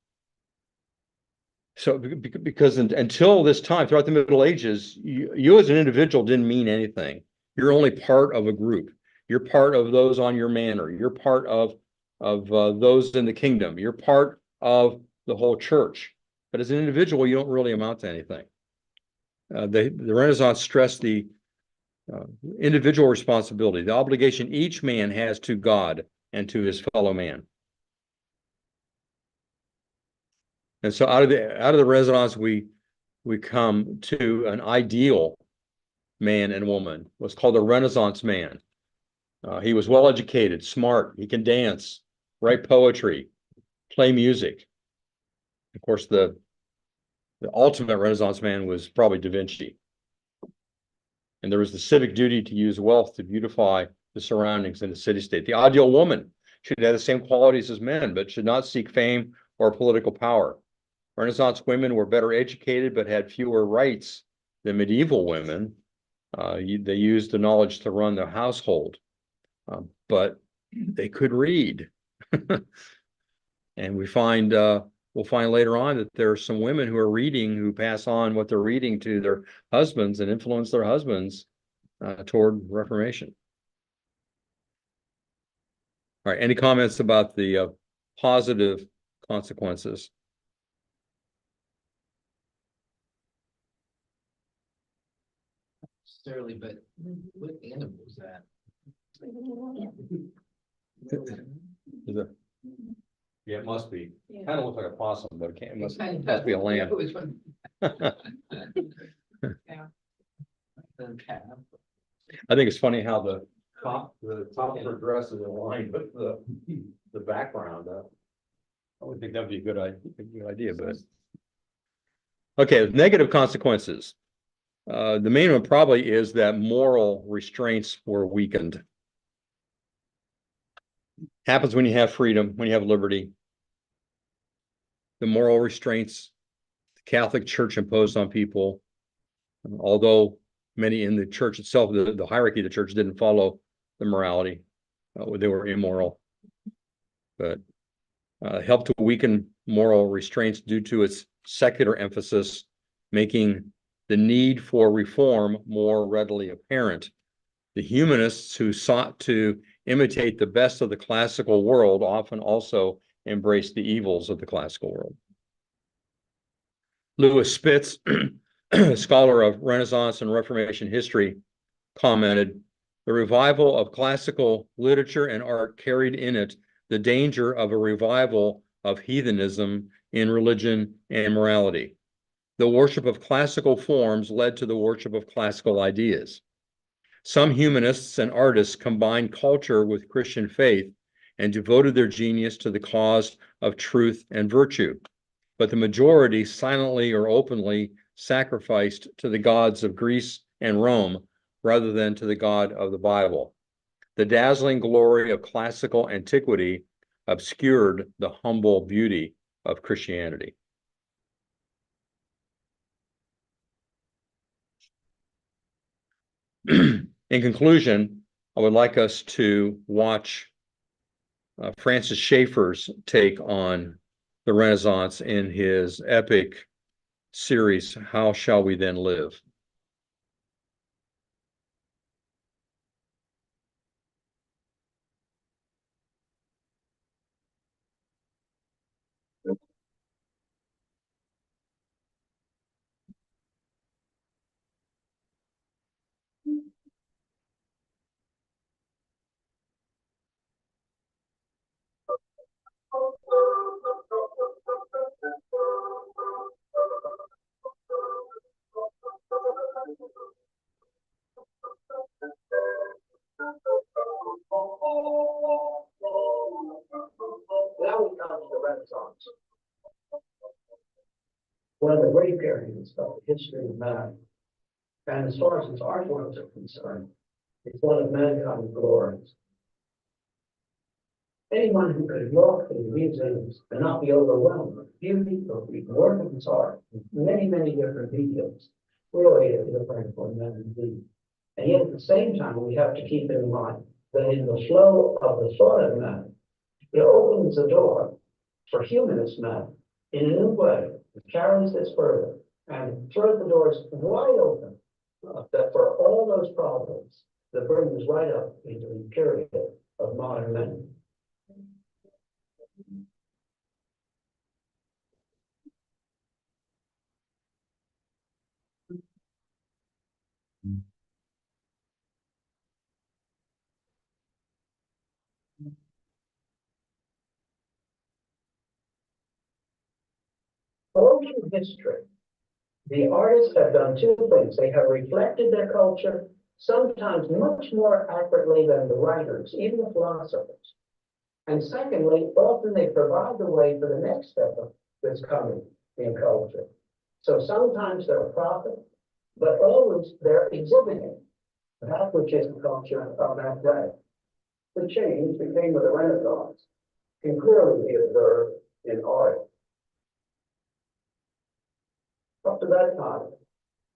So because until this time, throughout the Middle Ages, you as an individual didn't mean anything. You're only part of a group. You're part of those on your manor. You're part of those in the kingdom. You're part of the whole church. But as an individual, you don't really amount to anything. The Renaissance stressed the individual responsibility, the obligation each man has to God and to his fellow man. And so out of the Renaissance, we come to an ideal man and woman, what's called a Renaissance man. He was well educated, smart, he can dance, write poetry, play music. Of course, the ultimate Renaissance man was probably Da Vinci. And there was the civic duty to use wealth to beautify the surroundings in the city-state. The ideal woman should have the same qualities as men, but should not seek fame or political power. Renaissance women were better educated, but had fewer rights than medieval women. They used the knowledge to run their household, but they could read. And we'll find later on that there are some women who are reading, who pass on what they're reading to their husbands and influence their husbands toward Reformation. All right, any comments about the positive consequences? Necessarily, but what animal is that? Yeah, it must be. Yeah. Kind of looks like a possum, but it can't. It must Must be a lamb. Yeah. I think it's funny how the top of her dress is aligned with the background. I would think that'd be a good idea, but okay, negative consequences. The main one probably is that moral restraints were weakened. Happens when you have freedom, when you have liberty. The moral restraints the Catholic Church imposed on people, although many in the church itself, the hierarchy of the church didn't follow the morality. They were immoral, but helped to weaken moral restraints due to its secular emphasis, making the need for reform more readily apparent. The humanists who sought to imitate the best of the classical world often also embraced the evils of the classical world. Louis Spitz, scholar of Renaissance and Reformation history, commented, "The revival of classical literature and art carried in it the danger of a revival of heathenism in religion and morality. The worship of classical forms led to the worship of classical ideas. Some humanists and artists combined culture with Christian faith and devoted their genius to the cause of truth and virtue, but the majority silently or openly sacrificed to the gods of Greece and Rome rather than to the God of the Bible. The dazzling glory of classical antiquity obscured the humble beauty of Christianity." In conclusion, I would like us to watch Francis Schaeffer's take on the Renaissance in his epic series, How Shall We Then Live? Now we come to the Renaissance. One of the great periods of the history of man. And as far as its art works are concerned, it's one of mankind's glories. Anyone who could walk through museums and not be overwhelmed with beauty of the work of its art, with many, many different details, really is a friend for man indeed. And yet at the same time, we have to keep in mind that in the flow of the thought of man, it opens the door for humanist man in a new way, carries this further and throws the doors wide open that for all those problems, that brings us right up into the period of modern men. All through history, the artists have done two things. They have reflected their culture, sometimes much more accurately than the writers, even the philosophers. And secondly, often they provide the way for the next step of that's coming in culture. So sometimes they're a prophet, but always they're exhibiting that which is the culture of that day. The change that came with the Renaissance can clearly be observed in art. Up to that time,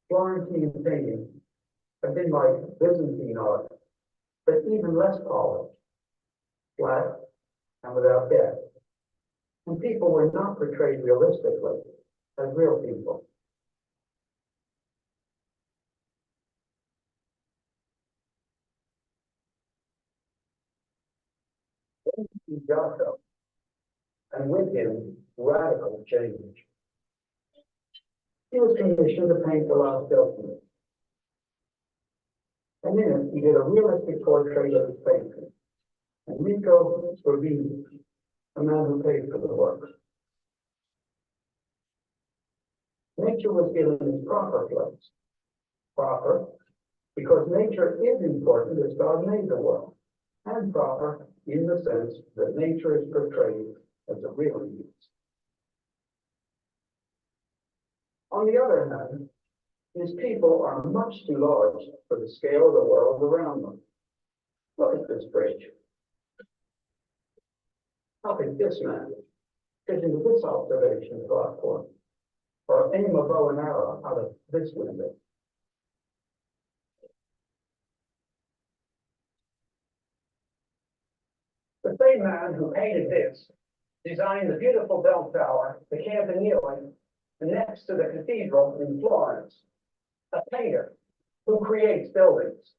Florentine painting had been like Byzantine art, but even less polished, flat, and without depth. And people were not portrayed realistically as real people. Giotto, and with him, radical change. He was commissioned to paint the Last Testament. And in it, he did a realistic portrait of his patron, Enrico Urbini, a man who paid for the work. Nature was given its proper place. Proper, because nature is important as God made the world, and proper in the sense that nature is portrayed as a real use. On the other hand, his people are much too large for the scale of the world around them. Look at this bridge. How could this man fit into this observation platform, or aim a bow and arrow out of this window? The same man who painted this designed the beautiful bell tower, the Campanile, next to the cathedral in Florence. A painter who creates buildings.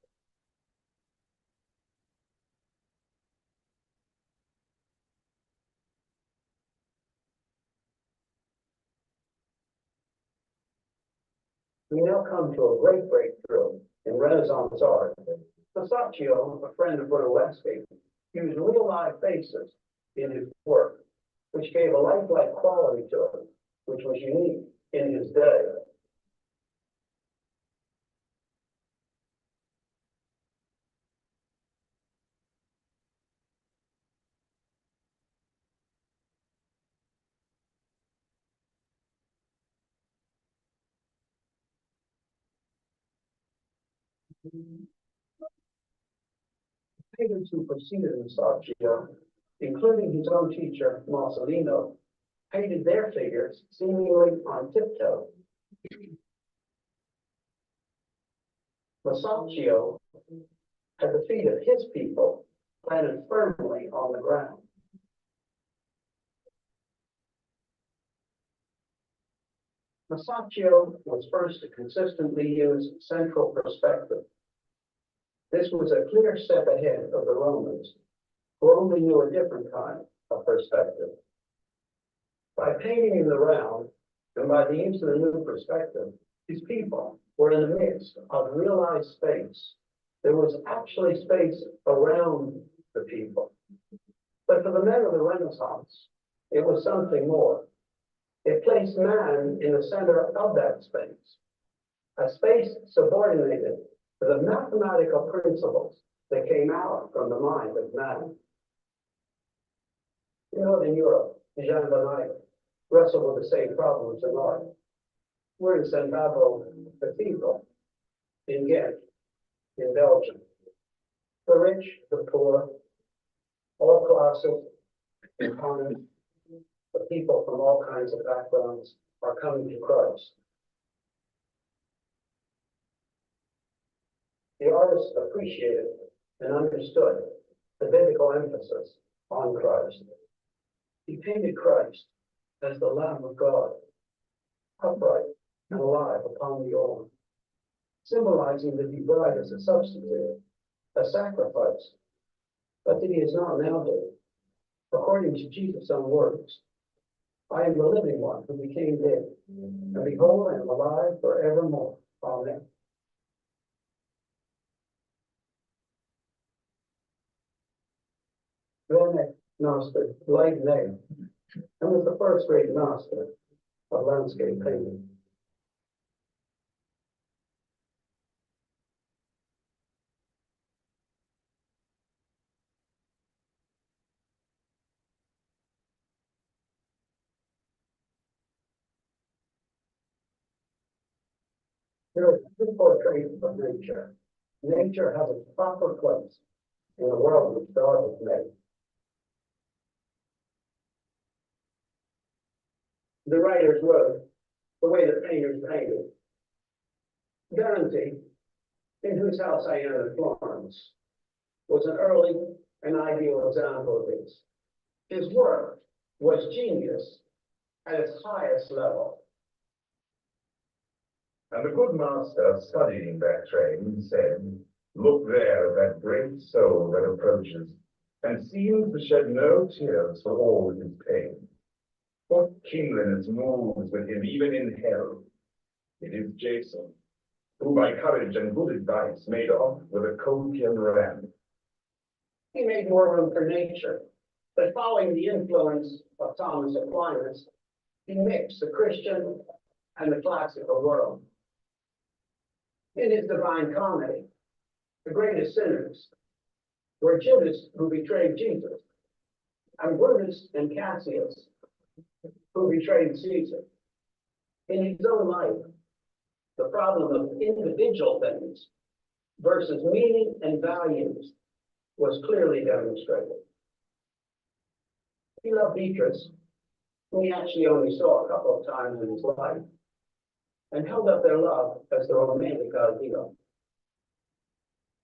We now come to a great breakthrough in Renaissance art. Masaccio, a friend of Brunelleschi, used real live faces in his work, which gave a lifelike quality to it, which was unique in his day. Painters who preceded Masaccio, including his own teacher, Marcellino, painted their figures seemingly on tiptoe. Masaccio had the feet of his people planted firmly on the ground. Masaccio was first to consistently use central perspective. This was a clear step ahead of the Romans, who only knew a different kind of perspective. By painting in the round, and by the use of the new perspective, these people were in the midst of realized space. There was actually space around the people. But for the men of the Renaissance, it was something more. It placed man in the center of that space, a space subordinated to the mathematical principles that came out from the mind of man. In Northern Europe, Jean Van Eyck wrestled with the same problems in art. We're in St. Bavo Cathedral in Ghent, in Belgium. The rich, the poor, all classes, components, the people from all kinds of backgrounds are coming to Christ. The artist appreciated and understood the biblical emphasis on Christ. He painted Christ as the Lamb of God, upright and alive upon the altar, symbolizing that he died as a substitute, a sacrifice, but that he is not now dead. According to Jesus' own words, I am the living one who became dead, and behold, I am alive forevermore. Amen. Van Nostrand, laid there, and was the first great master of landscape painting. There are two portraits of nature. Nature has a proper place in the world which God has made. The writers wrote the way the painters painted. Dante, in whose house I entered Florence, was an early and ideal example of this. His work was genius at its highest level. And the good master, studying that train, said, "Look there at that great soul that approaches, and seems to shed no tears for all his pain. What kingliness moves with him even in hell? It is Jason, who by courage and good advice made off with a Colchian ram." He made more room for nature, but following the influence of Thomas Aquinas, he mixed the Christian and the classical world. In his Divine Comedy, the greatest sinners were Judas, who betrayed Jesus, and Brutus and Cassius, who betrayed Caesar. In his own life, the problem of individual things versus meaning and values was clearly demonstrated. He loved Beatrice, whom he actually only saw a couple of times in his life, and held up their love as the romantic ideal.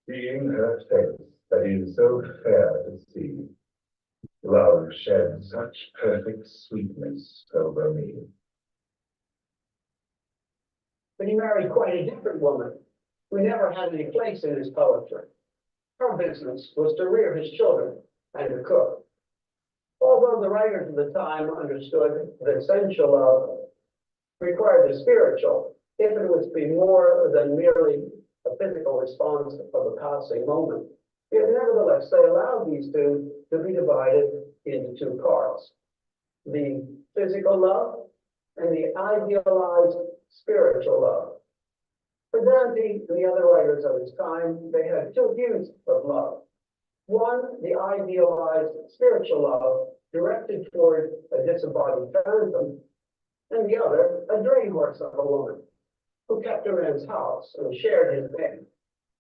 Seeing her face that is so fair to see, love shed such perfect sweetness over me. But he married quite a different woman who never had any place in his poetry. Her business was to rear his children and to cook. Although the writers of the time understood that sensual love required the spiritual, if it was to be more than merely a physical response of a passing moment, yet nevertheless they allowed these two to be divided into two parts: the physical love and the idealized spiritual love. For Dante and the other writers of his time, they had two views of love. One, the idealized spiritual love directed toward a disembodied phantom, and the other, a dray horse of a woman who kept a man's house and shared his bed.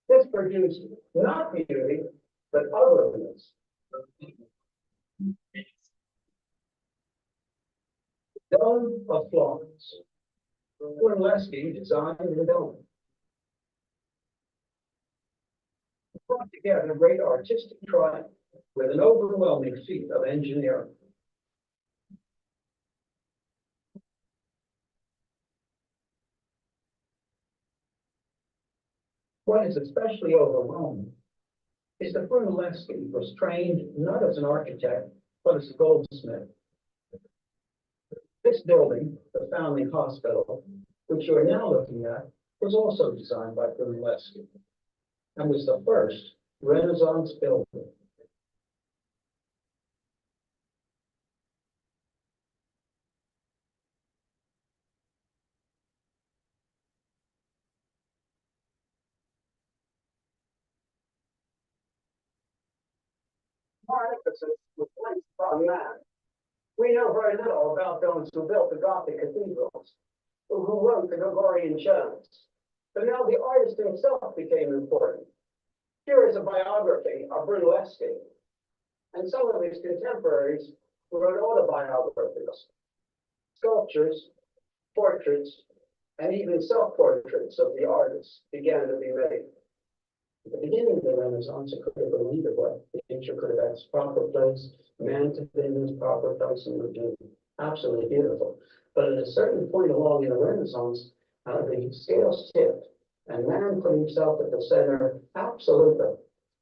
This produced not beauty, but ugliness. Dome of Florence. Brunelleschi designed the dome. It brought together a great artistic triumph with an overwhelming feat of engineering. What is especially overwhelming is that Brunelleschi was trained not as an architect, but as a goldsmith. This building, the Foundling Hospital, which you are now looking at, was also designed by Brunelleschi and was the first Renaissance building. Our emphasis was placed upon man. We know very little about those who built the Gothic cathedrals, who wrote the Gregorian chants. But now the artist himself became important. Here is a biography of Brunelleschi, and some of his contemporaries wrote autobiographies, sculptures, portraits, and even self-portraits of the artists began to be made. At the beginning of the Renaissance, it could have been either way. Nature could have had its proper place, man to be in his proper place in the absolutely beautiful. But at a certain point along in the Renaissance, the scales tipped, and man put himself at the center absolutely.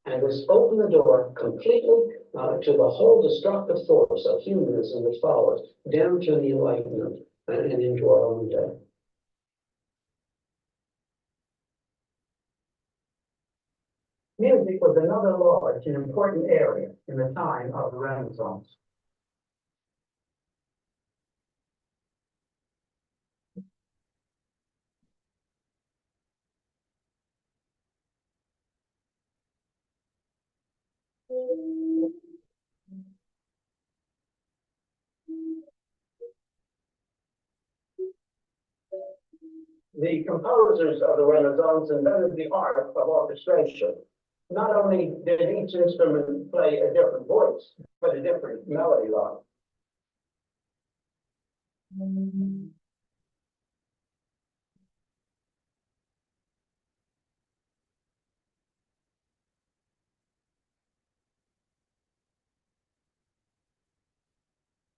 And this opened the door completely to the whole destructive force of humanism that follows, down to the Enlightenment and into our own day. Music was another large and important area in the time of the Renaissance. The composers of the Renaissance invented the art of orchestration. Not only did each instrument play a different voice, but a different melody line.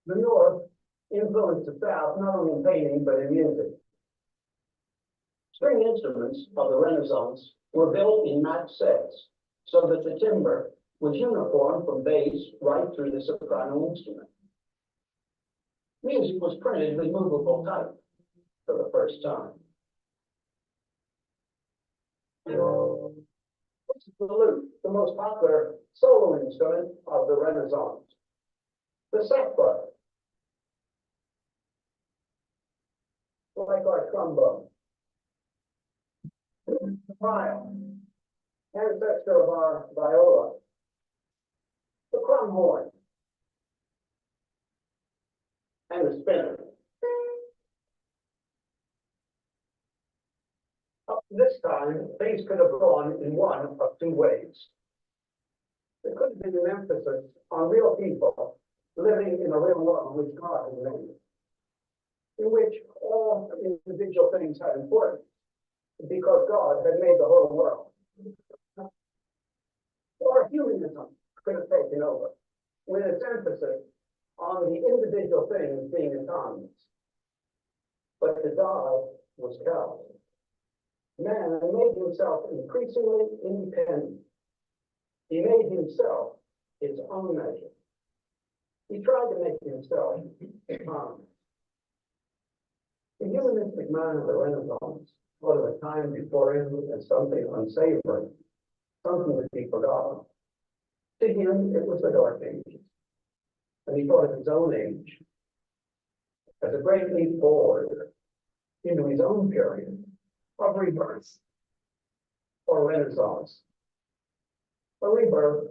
The North influenced the South not only in painting, but in music. String instruments of the Renaissance were built in matched sets, so that the timbre was uniform from bass right through the soprano instrument. Music was printed with movable type for the first time. This is the lute, the most popular solo instrument of the Renaissance. The sackbut, like our trombone. The viol, ancestor of our viola. The crumhorn, and the spinner. Up to this time, things could have gone in one of two ways. There could have been an emphasis on real people living in a real world which God had made, in which all individual things had importance, because God had made the whole world. Or humanism could have taken over, with its emphasis on the individual things being autonomous. But the die was cast. Man made himself increasingly independent. He made himself his own measure. He tried to make himself autonomous. The humanistic man of the Renaissance thought of a time before him as something unsavory, something to be forgotten. To him, it was the Dark Ages. And he thought of his own age as a great leap forward into his own period of rebirth or Renaissance. A rebirth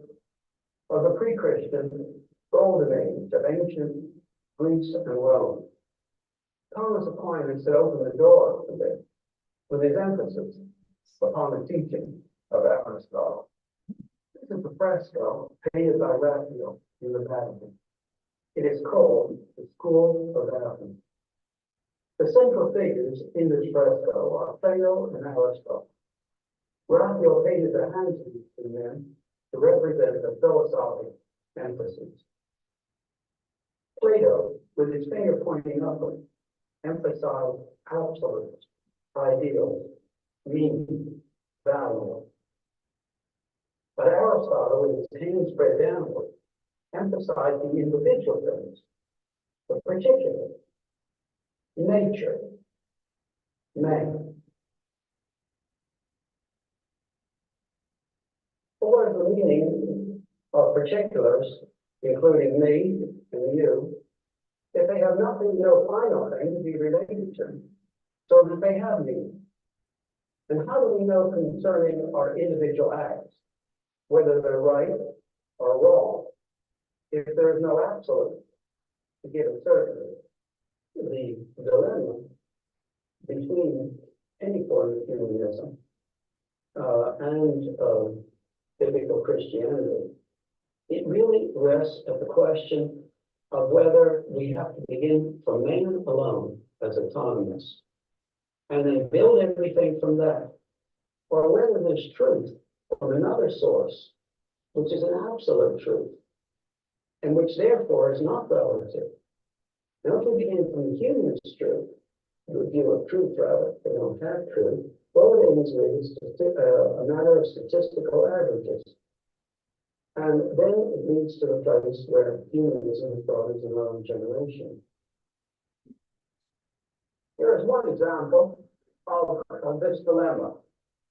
of the pre-Christian golden age of ancient Greece and Rome. Thomas Aquinas had opened the door to this with his emphasis upon the teaching of Aristotle. This is the fresco painted by Raphael in the Vatican. It is called the School of Athens. The central figures in this fresco are Plato and Aristotle. Raphael painted the hands of these two men to represent the philosophic emphasis. Plato, with his finger pointing upward, emphasized absolute, ideals, meaning, value. But Aristotle, with his hand spread downward, emphasized the individual things, the particular, nature, man. What is the meaning of particulars, including me and you, if they have nothing, no final thing to be related to, so that they have meaning? And how do we know concerning our individual acts, whether they're right or wrong, if there is no absolute to give a certainty? The dilemma between any form of humanism and biblical Christianity, it really rests at the question of whether we have to begin from man alone as autonomous and then build everything from that, or whether there's truth from another source, which is an absolute truth, and which therefore is not relative, Now, if we begin from the human's truth, the view of truth rather, they don't have truth, all it is a matter of statistical averages. And then it leads to the place where humanism is brought into our own generation. Here is one example of this dilemma.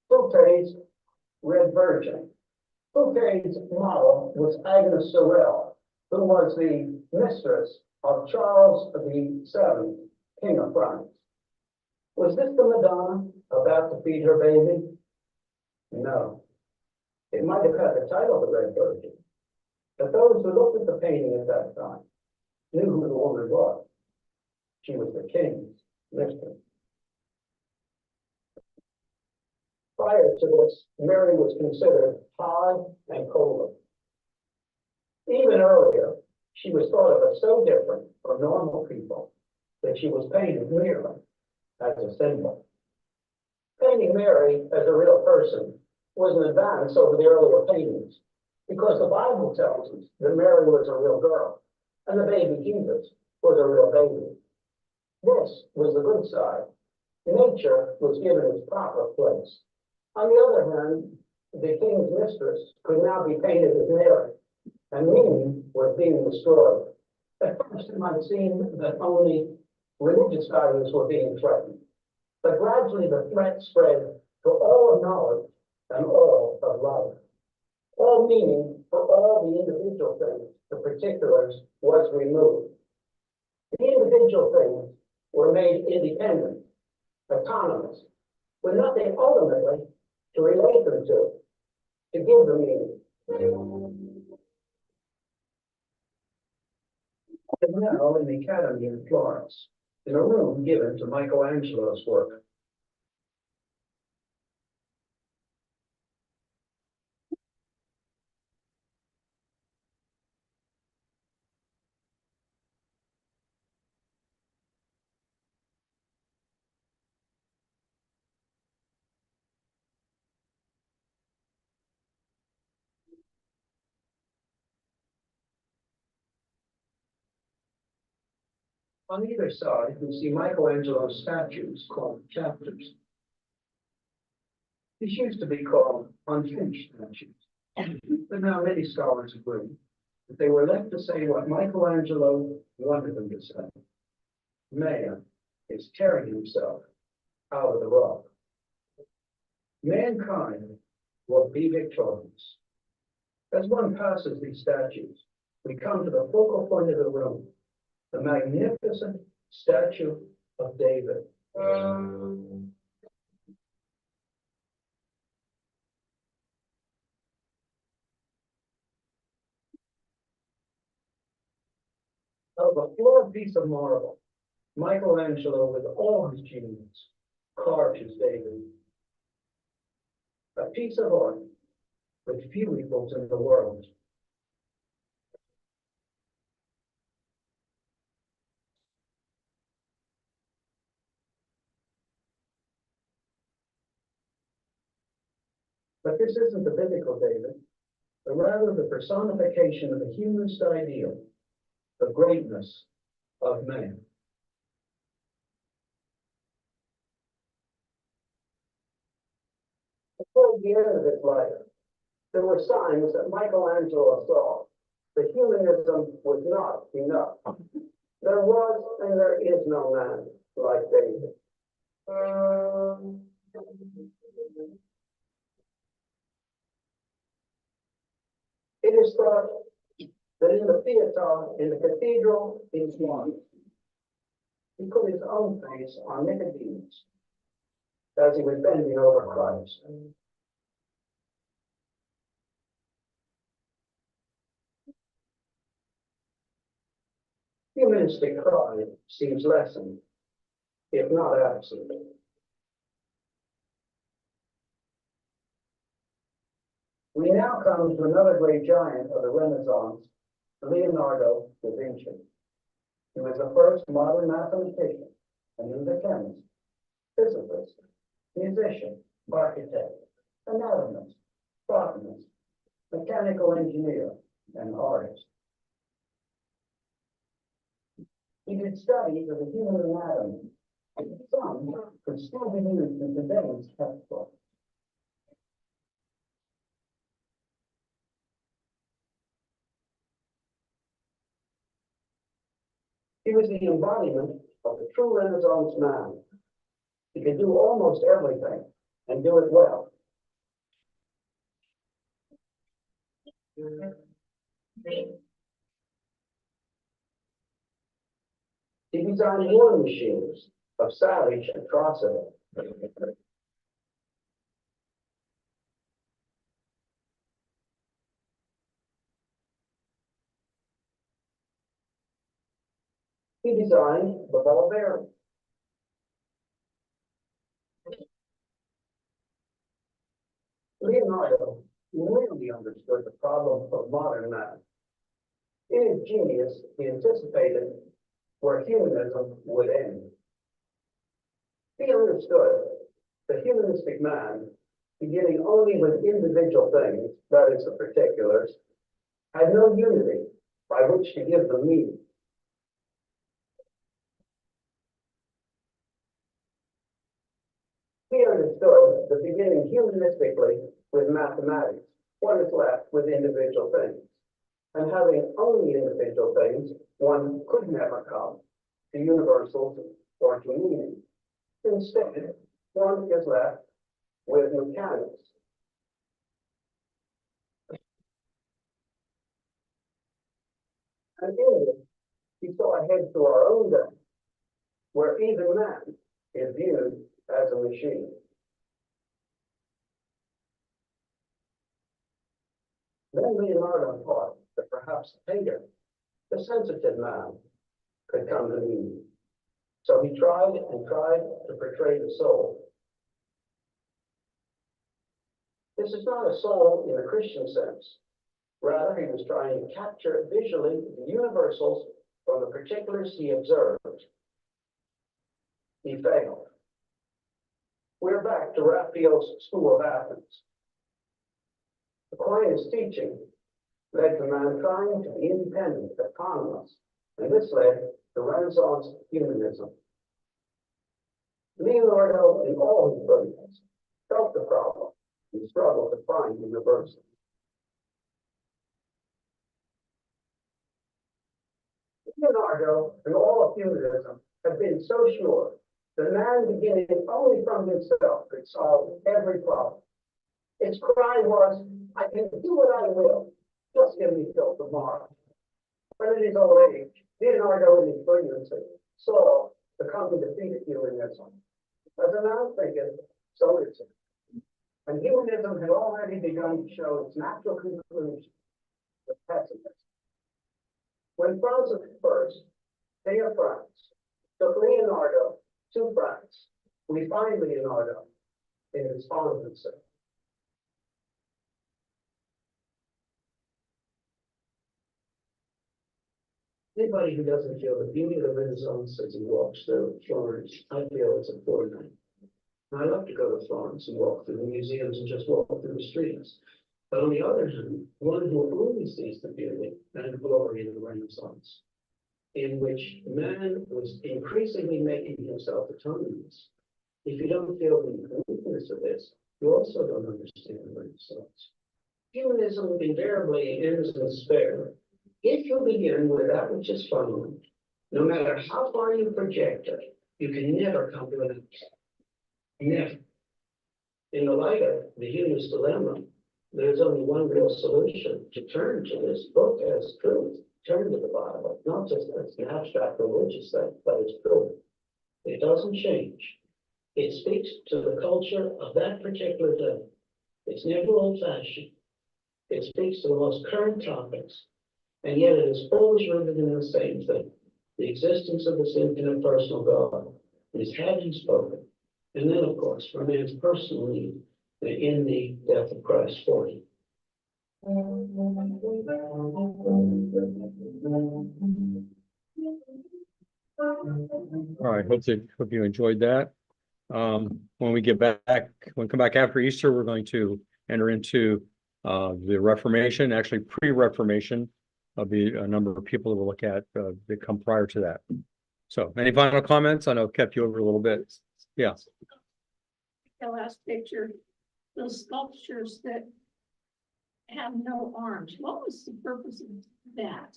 Fouquet's Red Virgin. Fouquet's model was Agnes Sorel, who was the mistress of Charles VII, King of France. Was this the Madonna about to feed her baby? No. It might have had the title The Red Virgin, but those who looked at the painting at that time knew who the woman was. She was the king's mistress. Prior to this, Mary was considered high and cold. Even earlier, she was thought of as so different from normal people that she was painted merely as a symbol. Painting Mary as a real person was an advance over the earlier paintings, because the Bible tells us that Mary was a real girl and the baby Jesus was a real baby. This was the good side. Nature was given its proper place. On the other hand, the king's mistress could now be painted as Mary, and meaning was being destroyed. At first, it might seem that only religious values were being threatened, but gradually the threat spread to all of knowledge and all of life. All meaning for all the individual things, the particulars, was removed. The individual things were made independent, autonomous, with nothing ultimately to relate them to give them meaning. And now in the Academy in Florence, in a room given to Michelangelo's work. On either side, we see Michelangelo's statues called chapters. These used to be called unfinished statues, but now many scholars agree that they were left to say what Michelangelo wanted them to say. Man is tearing himself out of the rock. Mankind will be victorious. As one passes these statues, we come to the focal point of the room, the magnificent statue of David. Of a flawed piece of marble, Michelangelo, with all his genius, carved his David. A piece of art with few equals in the world. But this isn't the biblical David, but rather the personification of the humanist ideal, the greatness of man. Toward the end of his life, there were signs that Michelangelo saw that humanism was not enough. There was and there is no man like David. It is thought that in the theater, in the cathedral in Florence, he put his own face on Nicodemus as he was bending over Christ. Humanistic pride seems lessened, if not absent. We now come to another great giant of the Renaissance, Leonardo da Vinci. He was the first modern mathematician, and he was a chemist, physicist, musician, architect, anatomist, botanist, mechanical engineer, and artist. He did studies of the human anatomy, and some could still be used in today's textbook. He was the embodiment of the true Renaissance man. He could do almost everything and do it well. He designed war machines of savage atrocity. He designed the ball bearing. Leonardo really understood the problem of modern man. In his genius, he anticipated where humanism would end. He understood the humanistic man, beginning only with individual things, that is, the particulars, had no unity by which to give them meaning. He understood that beginning humanistically with mathematics, one is left with individual things. And having only individual things, one could never come to universals or to meaning. Instead, one is left with mechanics. And in this, he saw ahead to our own day, where even man is viewed as a machine. Then Leonardo thought that perhaps the painter, the sensitive man, could come to meaning. So he tried and tried to portray the soul. This is not a soul in the Christian sense. Rather, he was trying to capture visually the universals from the particulars he observed. He failed. We're back to Raphael's School of Athens. Aquinas' teaching led to mankind to be independent, autonomous, and this led to Renaissance humanism. Leonardo, in all his brilliance, felt the problem and struggled to find the universal. Leonardo and all of humanism have been so sure that man beginning only from himself could solve every problem. Its cry was, I can do what I will, just give me till tomorrow. But in his old age, Leonardo in his brilliancy saw the coming defeat of humanism. As a man thinketh, so is it. And humanism had already begun to show its natural conclusion with pessimism. When Francis I, King of France, took Leonardo to France, we find Leonardo in despondency. Anybody who doesn't feel the beauty of the Renaissance as he walks through Florence, I feel it's a poor man. I love to go to Florence and walk through the museums and just walk through the streets. But on the other hand, one who only sees the beauty and glory of the Renaissance, in which man was increasingly making himself autonomous. If you don't feel the uniqueness of this, you also don't understand the Renaissance. Humanism invariably ends in despair. If you begin with that which is found, no matter how far you project it, you can never come to an end. Never. In the light of the humanist dilemma, there's only one real solution: to turn to this book as truth. Turn to the Bible, not just as an abstract religious thing, but it's truth. It doesn't change. It speaks to the culture of that particular day. It's never old-fashioned. It speaks to the most current topics, and yet it is always rooted in the same thing: the existence of this infinite personal God, His having spoken, and then, of course, for man's personal need in the death of Christ for him. All right, hope you enjoyed that. When we get back, when we come back after Easter, we're going to enter into the Reformation, actually pre-Reformation. There'll be a number of people that we'll look at that come prior to that. So any final comments? I know I've kept you over a little bit. Yeah. The last picture, those sculptures that have no arms, what was the purpose of that?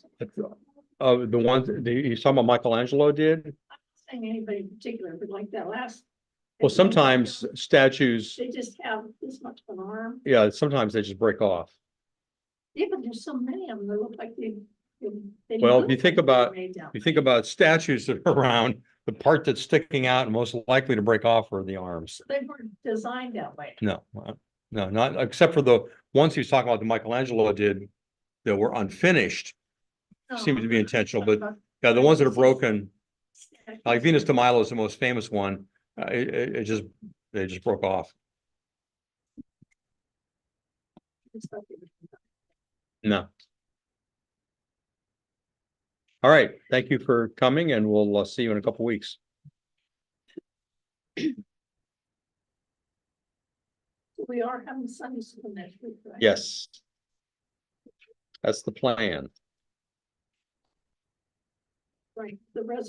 The ones, you talking about Michelangelo did? I'm not saying anybody in particular, but like that last. Well, sometimes statues, They just have this much of an arm. yeah, sometimes they just break off. Yeah, but there's so many of them that look like they Well, if look you think like they were about- made down You think about statues that are around, the part that's sticking out and most likely to break off are the arms. They were designed that way. No, no, not except for the ones he was talking about, the Michelangelo did that were unfinished, seem to be intentional, but yeah, the ones that are broken, like Venus de Milo is the most famous one. It just, they just broke off. No. All right, thank you for coming and we'll see you in a couple weeks. We are having Sunday school next week, right? Yes. That's the plan. Right, the reservation.